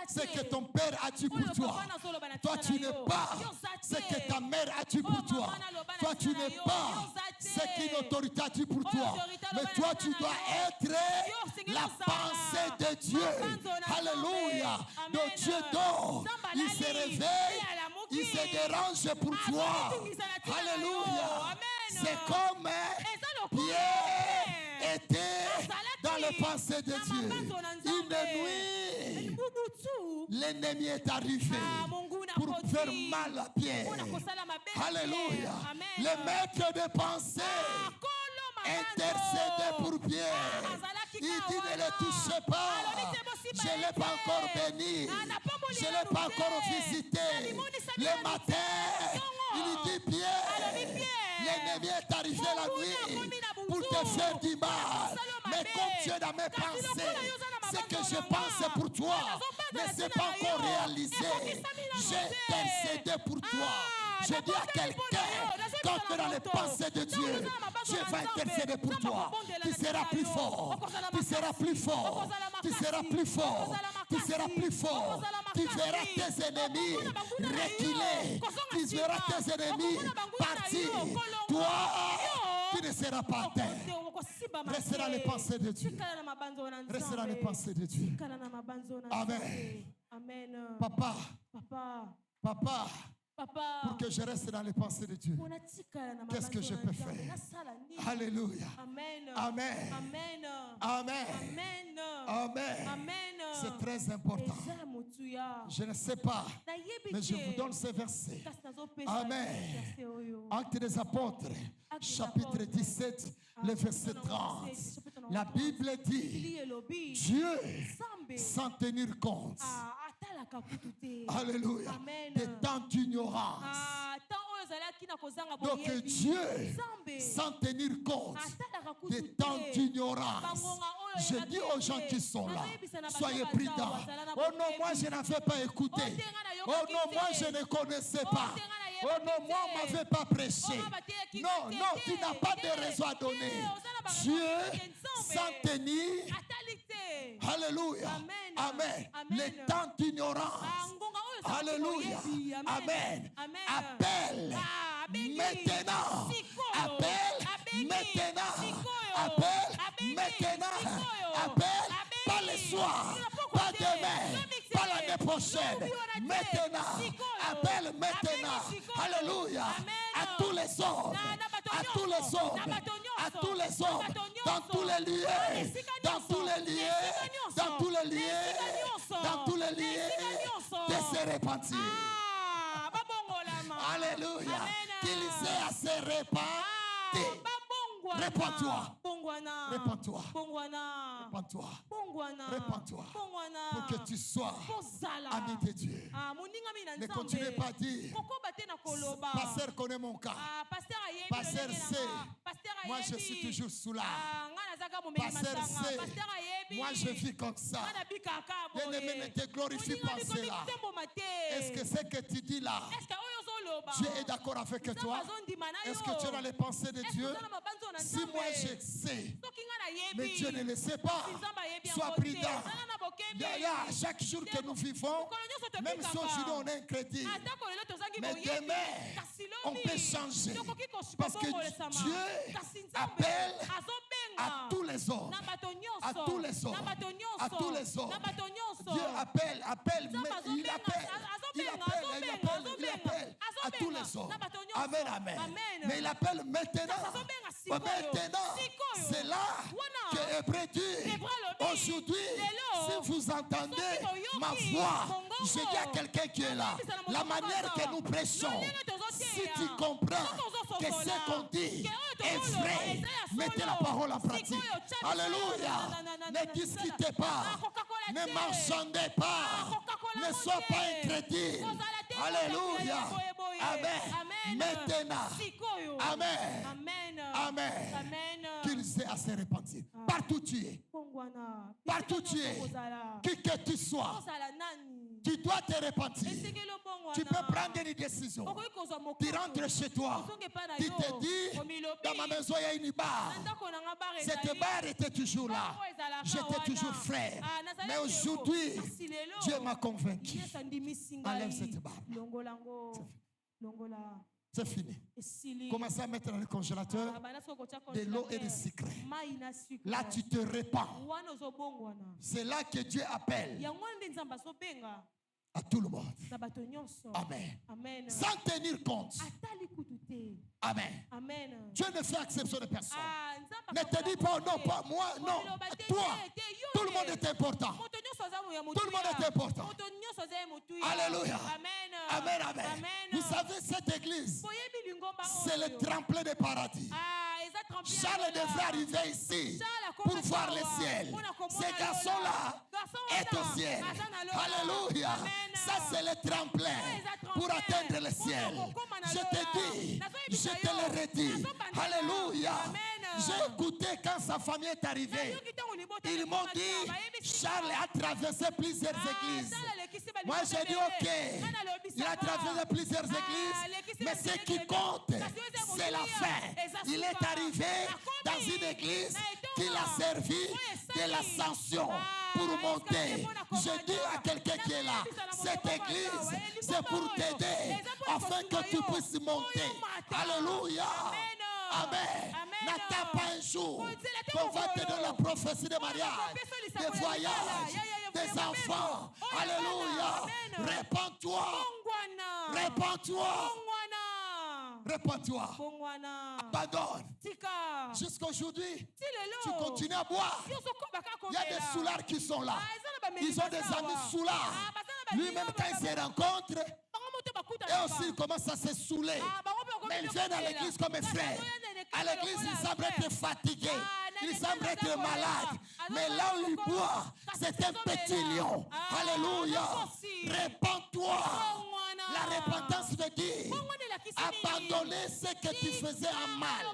ce que ton père a dit pour toi. Toi, tu n'es pas ce que ta mère a dit pour toi. Toi, tu n'es pas ce qu'une autorité a dit pour toi. Mais toi, tu dois être la pensée de Dieu. Alléluia. Donc Dieu dort, il se réveille, il se dérange pour toi. Alléluia. C'est comme Pierre était dans les pensées de Dieu. Une nuit, l'ennemi est arrivé pour faire mal à Pierre. Alléluia. Le maître de pensée intercédait pour Pierre. Il dit ne le touchez pas. Je ne l'ai pas encore béni. Je ne l'ai pas encore visité. Le matin, il dit Pierre, l'ennemi est arrivé la nuit pour te faire du mal. Mais comme tu es dans mes pensées, ce que je pense pour toi ne s'est pas encore réalisé. J'ai intercédé pour toi. Je dis à quelqu'un, quand tu es dans les pensées de Dieu, Dieu va intercéder pour toi. Tu seras plus fort. Tu seras plus fort. Tu seras plus fort. Tu seras plus fort. Tu verras tes ennemis reculer. Tu verras tes ennemis partir. Toi, tu ne seras pas à terre. Reste dans les pensées de Dieu. Reste dans les pensées de Dieu. Amen. Amen. Papa. Papa. Papa. Papa, pour que je reste dans les pensées de Dieu, qu'est-ce que je peux faire? Alléluia. Amen. Amen. Amen. Amen. Amen. Amen. Amen. C'est très important. Je ne sais pas, mais je vous donne ces versets. Amen. Actes des apôtres, chapitre 17, le verset 30. La Bible dit, Dieu, sans tenir compte, alléluia, des temps d'ignorance. Donc Dieu, sans tenir compte des temps d'ignorance, je dis aux gens qui sont là, soyez prudents. Oh non, moi je n'avais pas écouté. Oh non, moi je ne connaissais pas. Oh non, moi on ne m'avait pas prêché. Non, non, tu n'as pas de raison à donner. Dieu, sans tenir, alléluia, amen, les temps d'ignorance, alléluia, amen, appelle maintenant, appelle maintenant, appelle maintenant, appelle pas le soir, pas demain, pas l'année prochaine, maintenant, appelle maintenant, alléluia, à tous les hommes, à tous les hommes, à tous les hommes, dans tous les lieux, dans tous les lieux, dans tous les lieux, dans tous les lieux, de se repentir. Alléluia. Qu'il sait à se repentir. Répands-toi. Répands-toi. Répands-toi. Répands-toi. Pour que tu sois ami de Dieu. Ne continuez pas à dire, pasteur connaît mon cas. Pasteur C, moi je suis toujours sous là. Pasteur C, moi je vis comme ça. Bien-aimé, ne te glorifie pas cela. Est-ce que ce que tu dis là, Dieu est d'accord avec toi? Est-ce que tu es dans les pensées de Dieu? Si moi je sais, mais Dieu ne le sait pas, sois prudent. Chaque jour que nous vivons, même si aujourd'hui on est incrédule, mais demain on peut changer. Parce que Dieu appelle à tous les hommes, à tous les hommes, à tous les hommes. Dieu appelle, il appelle à tous les hommes. Amen, amen. Mais il appelle maintenant. Maintenant, c'est là que Hébreu dit, aujourd'hui, si vous entendez ma voix, je dis à quelqu'un qui est là, la manière que nous prêchons, si tu comprends que ce qu'on dit est vrai, mettez la parole en pratique. Alléluia. Ne discutez pas, ne marchandez pas, ne sois pas incrédule. Alléluia. Amen. Maintenant. Amen. Amen. Qu'il sait à se repentir. Partout tu es. Partout tu es. Qui que tu sois. Tu dois te repentir. Tu peux prendre une décision. Tu rentres chez toi. Tu te dis, dans ma maison il y a une barre. Cette barre était toujours là. J'étais toujours frère. Mais aujourd'hui, Dieu m'a convaincu. Enlève cette barre. C'est fini. Commence à mettre dans le congélateur de l'eau et du sucre. Là, tu te répands. C'est là que Dieu appelle à tout le monde. Amen. Sans tenir compte. Amen. Dieu ne fait exception de personne. Ne te dis pas non, pas moi, non. Toi, tout le monde est important. Tout le monde est important. Alléluia. Amen, amen. Vous savez, cette église, c'est le tremplin des paradis. Charles devrait arriver ici pour voir le ciel. Ce garçon-là est au ciel. Alléluia. Ça, c'est le tremplin pour atteindre le ciel. Je te dis, je te le redis. Alléluia. J'ai écouté quand sa famille est arrivée. Ils m'ont dit, Charles a traversé plusieurs églises. Moi, j'ai dit, ok, il a traversé plusieurs églises, mais ce qui compte, c'est la fin. Il est arrivé dans une église qui l'a servi de l'ascension pour monter. Je dis à quelqu'un qui est là, cette église, c'est pour t'aider afin que tu puisses monter. Alléluia. Amen. N'attends pas un jour qu'on va te donner la prophétie de mariage, des voyages, des enfants. Alléluia. Répands-toi. Répands-toi. Répands-toi. Abandonne. Jusqu'à aujourd'hui, tu continues à boire. Il y a des soulards qui sont là. Ils ont des amis soulards. Lui-même, quand ils se rencontrent, et aussi ils commencent à se saouler. Mais ils viennent à l'église comme frères. À l'église, ils semblent être fatigués. Ils semblent être malades. Mais là où ils boivent, c'est un petit lion. Alléluia. Répands-toi. La repentance veut dire abandonner ce que tu faisais en mal.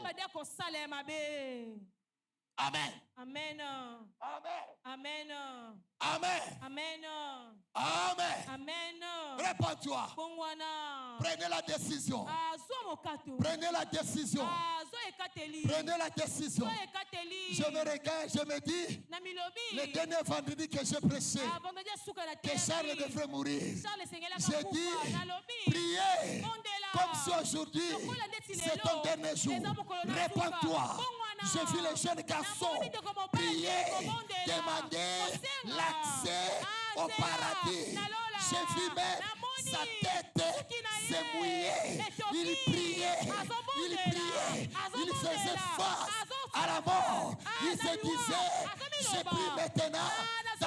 Amen. Amen. Amen. Amen. Amen. Amen. Amen. Amen. Répands-toi. Prenez la décision. Prenez la décision. Prenez la décision. Je me regarde, je me dis, le dernier vendredi que j'ai prêché, que Charles devrait mourir. J'ai dit, priez comme si aujourd'hui c'est ton dernier jour. Répands-toi. Je vis les jeunes garçons prier, demander l'accès au paradis. J'ai vu même sa tête se mouiller. Il priait, il faisait face à la mort. Il se disait, je prie maintenant,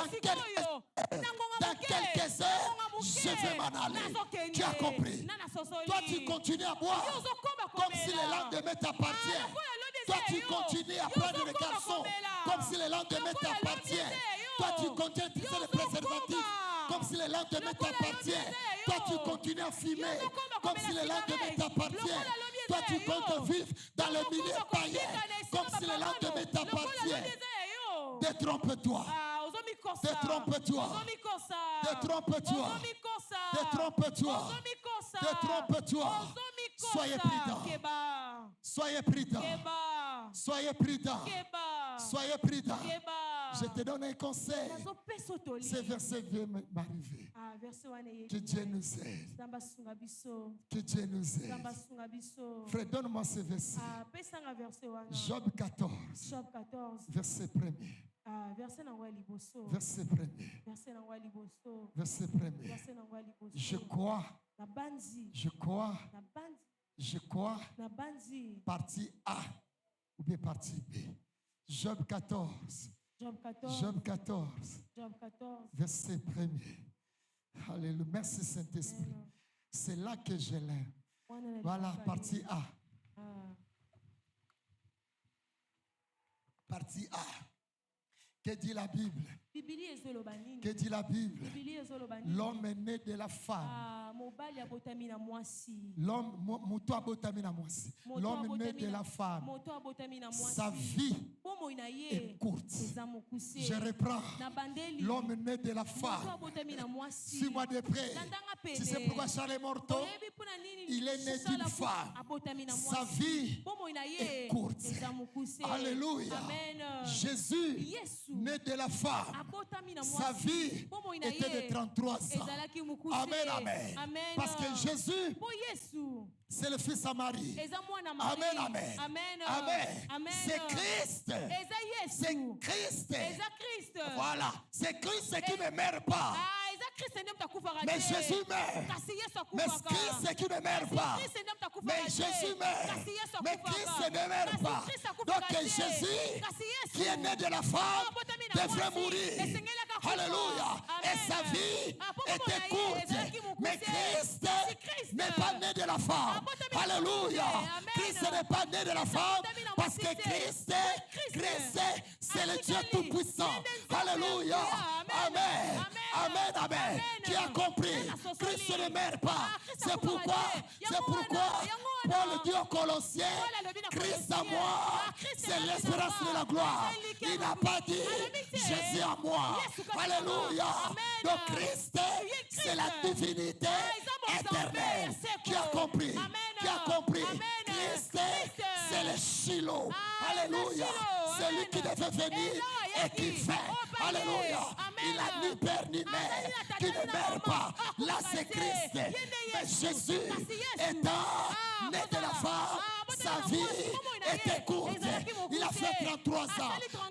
dans quelques heures, je vais m'en aller. Tu as compris? Toi, tu continues à boire comme si le lendemain t'appartient. Toi, tu continues à prendre les garçons comme si le lendemain t'appartient. Toi, tu continues à utiliser les préservatifs comme si le lendemain t'appartient. Toi, tu continues à fumer comme si le lendemain t'appartient. Toi, tu comptes vivre dans le milieu païen comme si le lendemain t'appartient. Détrompe-toi. Détrompe-toi. Détrompe-toi. Détrompe-toi. Détrompe-toi. Soyez prudents. Soyez prudents. Soyez prudents. Soyez prudents. Je te donne un conseil. Ce verset vient m'arriver. Que Dieu nous aide. Que Dieu nous aide. Frère, donne-moi ce verset. Job 14. Verset 1er. Verset 1er. Verset 1er. Je crois. Partie A ou bien partie B. Job 14. Job 14. Verset 1er. Alléluia. Merci Saint-Esprit. C'est là que je l'aime. Voilà, partie A. Partie A. Que dit la Bible? Que dit la Bible? L'homme est né de la femme. L'homme né de la femme. Sa vie est courte. Je reprends. L'homme né de la femme. 6 mois de près. Tu sais pourquoi Charles est mort tôt? Il est né d'une femme. Sa vie est courte. Alléluia. Jésus, né de la femme. Sa vie était de 33 ans. Amen, amen. Parce que Jésus, c'est le fils à Marie. Amen, amen. Amen. C'est Christ. C'est Christ. Voilà. C'est Christ qui ne meurt pas. Mais Jésus meurt. Mais Christ qui ne meurt pas. Mais Jésus meurt. Mais Christ ne meurt pas. Donc Jésus, qui est né de la femme, devrait mourir. Alléluia. Et sa vie était courte. Mais Christ n'est pas né de la femme. Alléluia. Christ n'est pas né de la femme parce que Christ, c'est le Dieu Tout-Puissant. Alléluia. Amen. Amen, amen. Tu as compris. Christ ne meurt pas. C'est pourquoi Paul dit aux Colossiens, Christ à moi, c'est l'espérance de la gloire. Il n'a pas dit Jésus à moi. Alléluia. Donc Christ, c'est la divinité éternelle. Tu as compris. Tu as compris. Christ, c'est le Shiloh. Alléluia. C'est lui qui devait venir et qui fait. Alléluia. Il n'a ni père ni mère qui ne meurt pas. Là, c'est Christ. Mais Jésus étant né de la femme, Sa vie était courte. Il a fait 33 ans.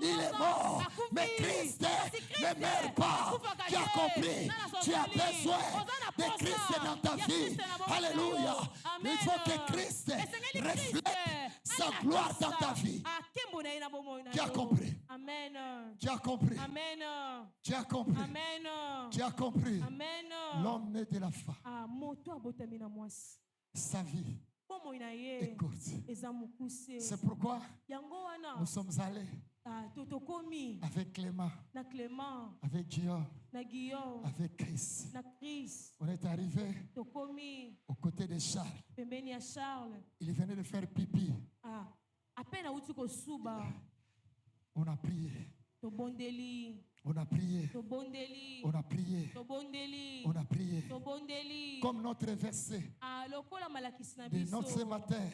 Il est mort. Mais Christ ne meurt pas. Tu as compris. Tu as besoin de Christ dans ta vie. Alléluia. Il faut que Christ reflète sa gloire dans ta vie. Tu as compris. Amen. Tu as compris. Amen. Tu as compris. Amen. Tu as compris. Amen. L'homme né de la femme. Sa vie est courte. C'est pourquoi nous sommes allés avec Clément, avec Guillaume, avec Chris. On est arrivé aux côtés de Charles. Il venait de faire pipi. On a prié. On a prié. On a prié. On a prié. Comme notre verset de notre matin.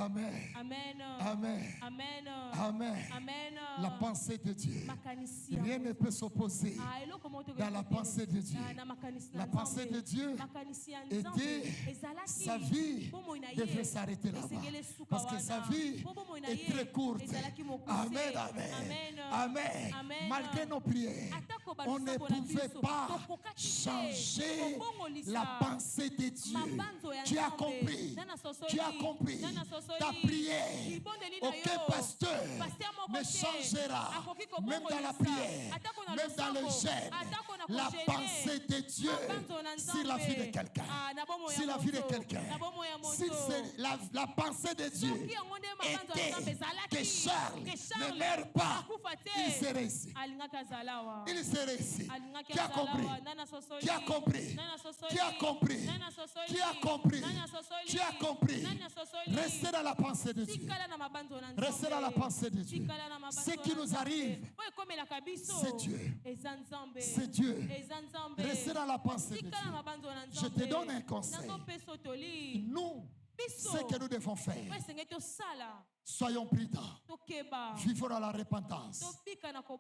Amen. Amen. Amen. Amen. Amen. Amen. La pensée de Dieu. Rien ne peut s'opposer dans la pensée de Dieu. La pensée de Dieu était sa vie devait s'arrêter là-bas. Parce que sa vie est très courte. Amen. Amen. Amen. Malgré nos prières, on ne pouvait pas changer la pensée de Dieu. Tu as compris. Tu as compris. Ta prière, aucun pasteur ne changera, même dans la prière, même dans le jeûne, la pensée de Dieu sur la vie de quelqu'un. Sur la vie de quelqu'un. Si c'est la pensée de Dieu était que Charles ne meurt pas, il serait ici. Il serait ici. Qui a compris? Qui a compris? Qui a compris? Qui a compris? Qui a compris? Restez dans la pensée de Dieu. Restez dans la pensée de Dieu. Ce qui nous arrive, c'est Dieu. C'est Dieu. Restez dans la pensée de Dieu. Je te donne un conseil. Nous, ce que nous devons faire, soyons prudents. Vivons dans la repentance.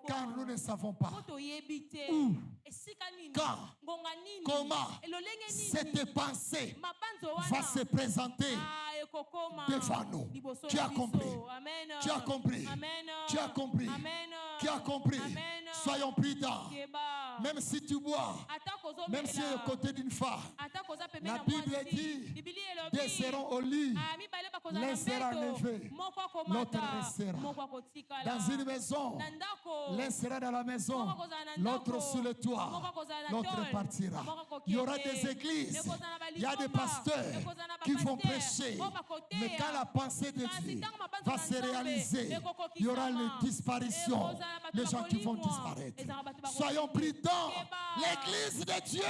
Car nous ne savons pas où, quand, comment cette pensée va se présenter devant nous. Tu as compris. Tu as compris. Tu as compris. Tu as compris. Soyons prudents. Même si tu bois, même si tu es aux côtés d'une femme, la Bible dit, deux seront au lit, l'un sera enlevé, l'autre restera. Dans une maison, l'un sera dans la maison, l'autre sur le toit, l'autre partira. Il y aura des églises, il y a des pasteurs qui vont prêcher, mais quand la pensée de Dieu va se réaliser, il y aura les disparitions, les gens qui vont disparaître. Soyons prudents, l'église de Dieu,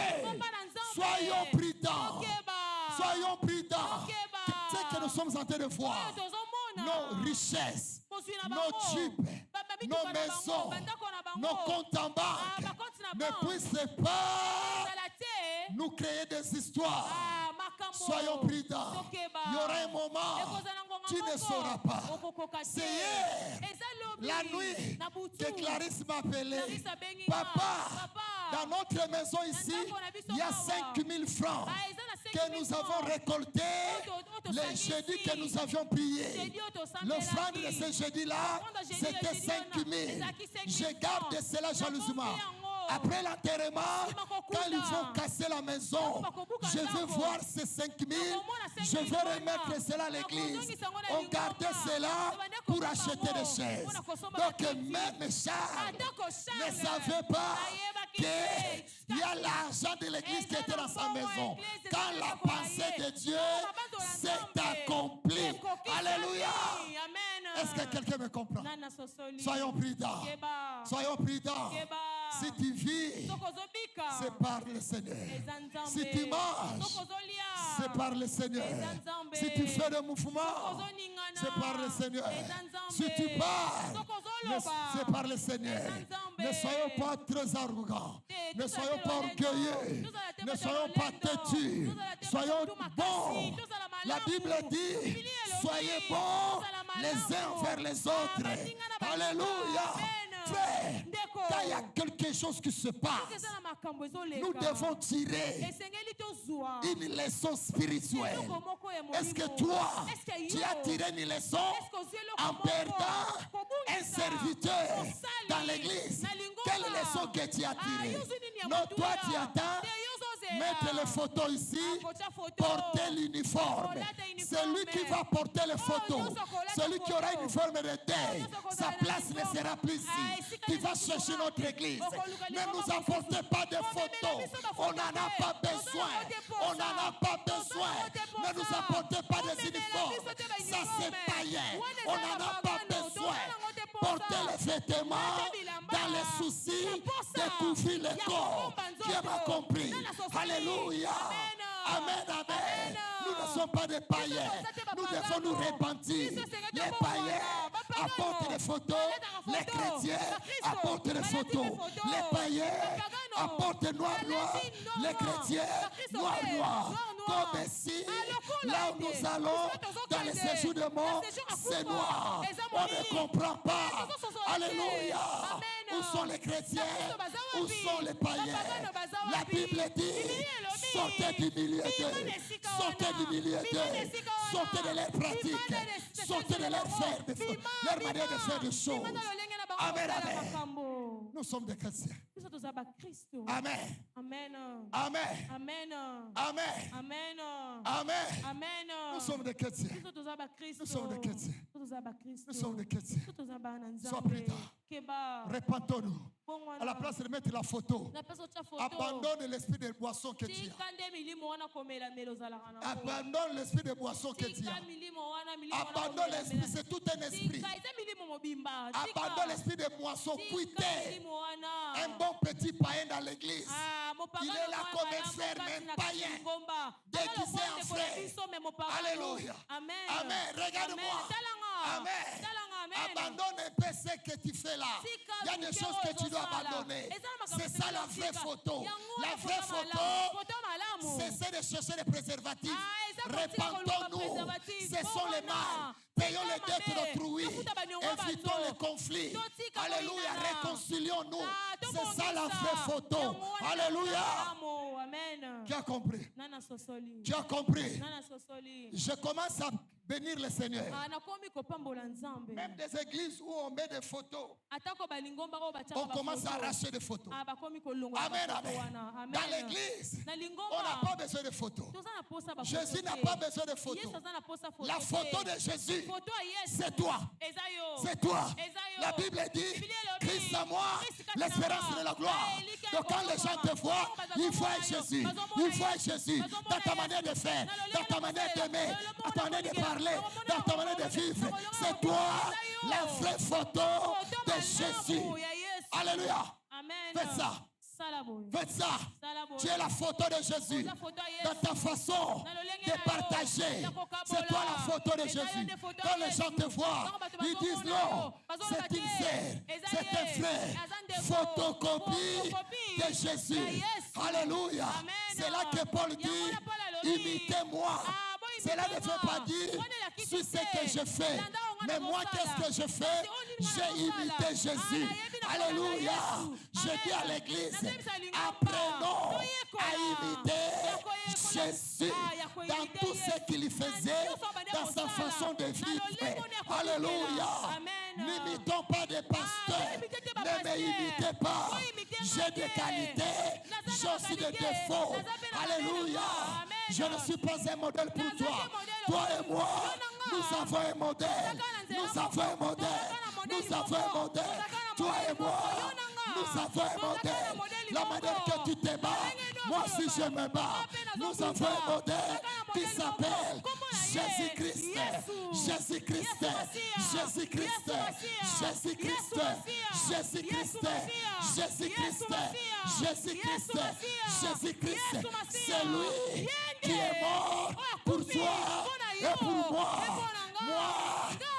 soyons prudents, soyons prudents. Ce que nous sommes en train de voir, nos richesses, nos jupes, nos maisons, nos comptes en banque ne puissent pas nous créer des histoires. Soyons prudents. Il y aura un moment, tu ne sauras pas. C'est hier, la nuit, que Clarisse m'a appelé. Papa, dans notre maison ici, il y a 5 000 francs que nous avons récoltés le jeudi que nous avions prié. L'offrande de ce jeudi-là, c'était 5 000. Je garde cela jalousement. Après l'enterrement, quand ils vont casser la maison, je veux voir ces 5 000. Je veux remettre cela à l'église. On gardait cela pour acheter des chaises. Donc même Charles ne savait pas qu'il y a l'argent de l'église qui était dans sa maison. Quand la pensée de Dieu s'est accomplie. Alléluia. Est-ce que quelqu'un me comprend? Soyons prudents. Soyons prudents. Si tu vis, c'est par le Seigneur. Si tu manges, c'est par le Seigneur. Si tu fais des mouvements, c'est par le Seigneur. Si tu parles, c'est par le Seigneur. Ne soyons pas très arrogants. Ne soyons pas orgueilleux. Ne soyons pas têtus. Soyons bons. La Bible dit, soyez bons les uns envers les autres. Alléluia. Frère, quand il y a quelque chose qui se passe, nous devons tirer une leçon spirituelle? Est-ce que toi, tu as tiré une leçon en perdant un serviteur dans l'église? Quelle leçon que tu as tirée? Non, toi tu attends mettre les photos ici, porter l'uniforme. Celui qui va porter les photos, celui qui aura l'uniforme de deuil, sa place ne sera plus ici. Tu vas chercher notre église. Ne nous apportez pas de photos. On n'en a pas besoin. On n'en a pas besoin. Ne nous apportez pas des uniformes. Ça c'est païen. On n'en a pas besoin. Portez les vêtements dans les soucis de couvrir le corps. Dieu m'a compris. Alléluia. Amen, amen. Nous ne sommes pas des païens. Nous devons nous repentir. Les païens apportent des photos. Les chrétiens apportent des photos. Les païens apportent noir, noir. Les chrétiens, noir, noir. Comme ici, là où nous allons, dans les séjours de mort, c'est noir. On ne comprend pas. Alléluia. Où sont les chrétiens? Où sont les païens? La Bible dit, sortez du milieu d'eux. Sortez du milieu d'eux. Sortez de leurs pratiques. Sortez de leur manière de faire des choses. Amen, amen. Nous sommes des chrétiens. Amen. Amen. Amen. Amen. Amen. Amen. Amen. Amen. Nous sommes des chrétiens. Nous sommes des chrétiens. Nous sommes des chrétiens. Sois prudent. Répentons-nous. À la place de mettre la photo, abandonne l'esprit de boisson que tu as. Abandonne l'esprit de boisson que tu as. Abandonne l'esprit, c'est tout un esprit. Abandonne l'esprit de boisson cuité. Un bon petit païen dans l'église. Il est là comme un frère, même païen. Déguisé en frère. Alléluia. Amen. Regarde-moi. Amen. Abandonne un peu ce que tu fais là. Il y a des choses que tu dois abandonner. C'est ça la vraie photo. La vraie photo, cessez de chercher les préservatifs. Répandons-nous. Cessons les mal. Payons les dettes d'autrui. Évitons les conflits. Alléluia. Réconcilions-nous. C'est ça la vraie photo. Alléluia. Qui a compris? Tu as compris? Je commence à bénir le Seigneur. Même des églises où on met des photos, on commence à arracher des photos. Amen, amen. Dans l'église, on n'a pas besoin de photos. Jésus n'a pas besoin de photos. La photo de Jésus, c'est toi. C'est toi. La Bible dit, Christ à moi, l'espérance de la gloire. Donc quand les gens te voient, ils voient Jésus. Ils voient Jésus dans ta manière de faire, dans ta manière d'aimer, dans ta manière de parler, dans ta manière de vivre. C'est toi la vraie photo de Jésus. Alléluia. Faites ça. Faites ça. Tu es la photo de Jésus. Dans ta façon de partager, c'est toi la photo de Jésus. Quand les gens te voient, ils disent non, c'est une sœur, c'est un frère. Photocopie de Jésus. Alléluia. C'est là que Paul dit, imitez-moi. Cela ne veut pas dire sur ce que je fais. Mais moi, qu'est-ce que je fais? J'ai imité Jésus. Alléluia. Je dis à l'église, apprenons à imiter Jésus dans tout ce qu'il faisait, dans sa façon de vivre. Alléluia. N'imitons pas des pasteurs. Ne m'imitez pas. J'ai des qualités. J'ai aussi des défauts. Alléluia. Je ne suis pas un modèle pour toi. Toi et moi, nous avons un modèle. Nous avons un modèle. Nous avons un modèle. Toi et moi, nous avons un modèle. La manière que tu te bats, moi aussi je me bats. Nous avons un modèle qui s'appelle Jésus-Christ. Jésus-Christ. Jésus-Christ. Jésus-Christ. Jésus-Christ. Jésus-Christ. Jésus-Christ. Jésus-Christ. C'est lui qui est mort pour toi et pour moi. Moi,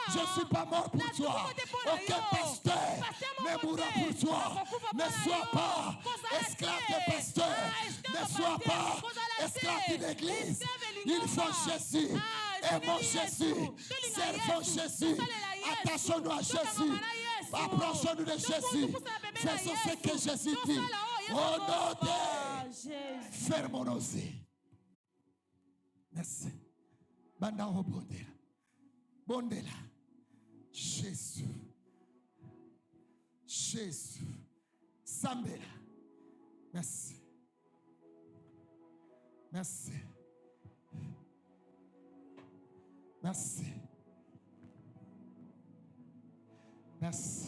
je ne suis pas mort pour toi. Aucun pasteur ne mourra pour toi. Ne sois pas esclave de pasteur. Ne sois pas esclave d'une église. Il faut Jésus. Aimons Jésus. Servons Jésus. Attachons-nous à Jésus. Approchons-nous de Jésus. Faisons ce que Jésus dit. Au nom de... Fermons nos yeux. Merci. Banda bondela. Bondela. Jésus. Jésus. Sambela. Merci. Merci. Merci. Merci.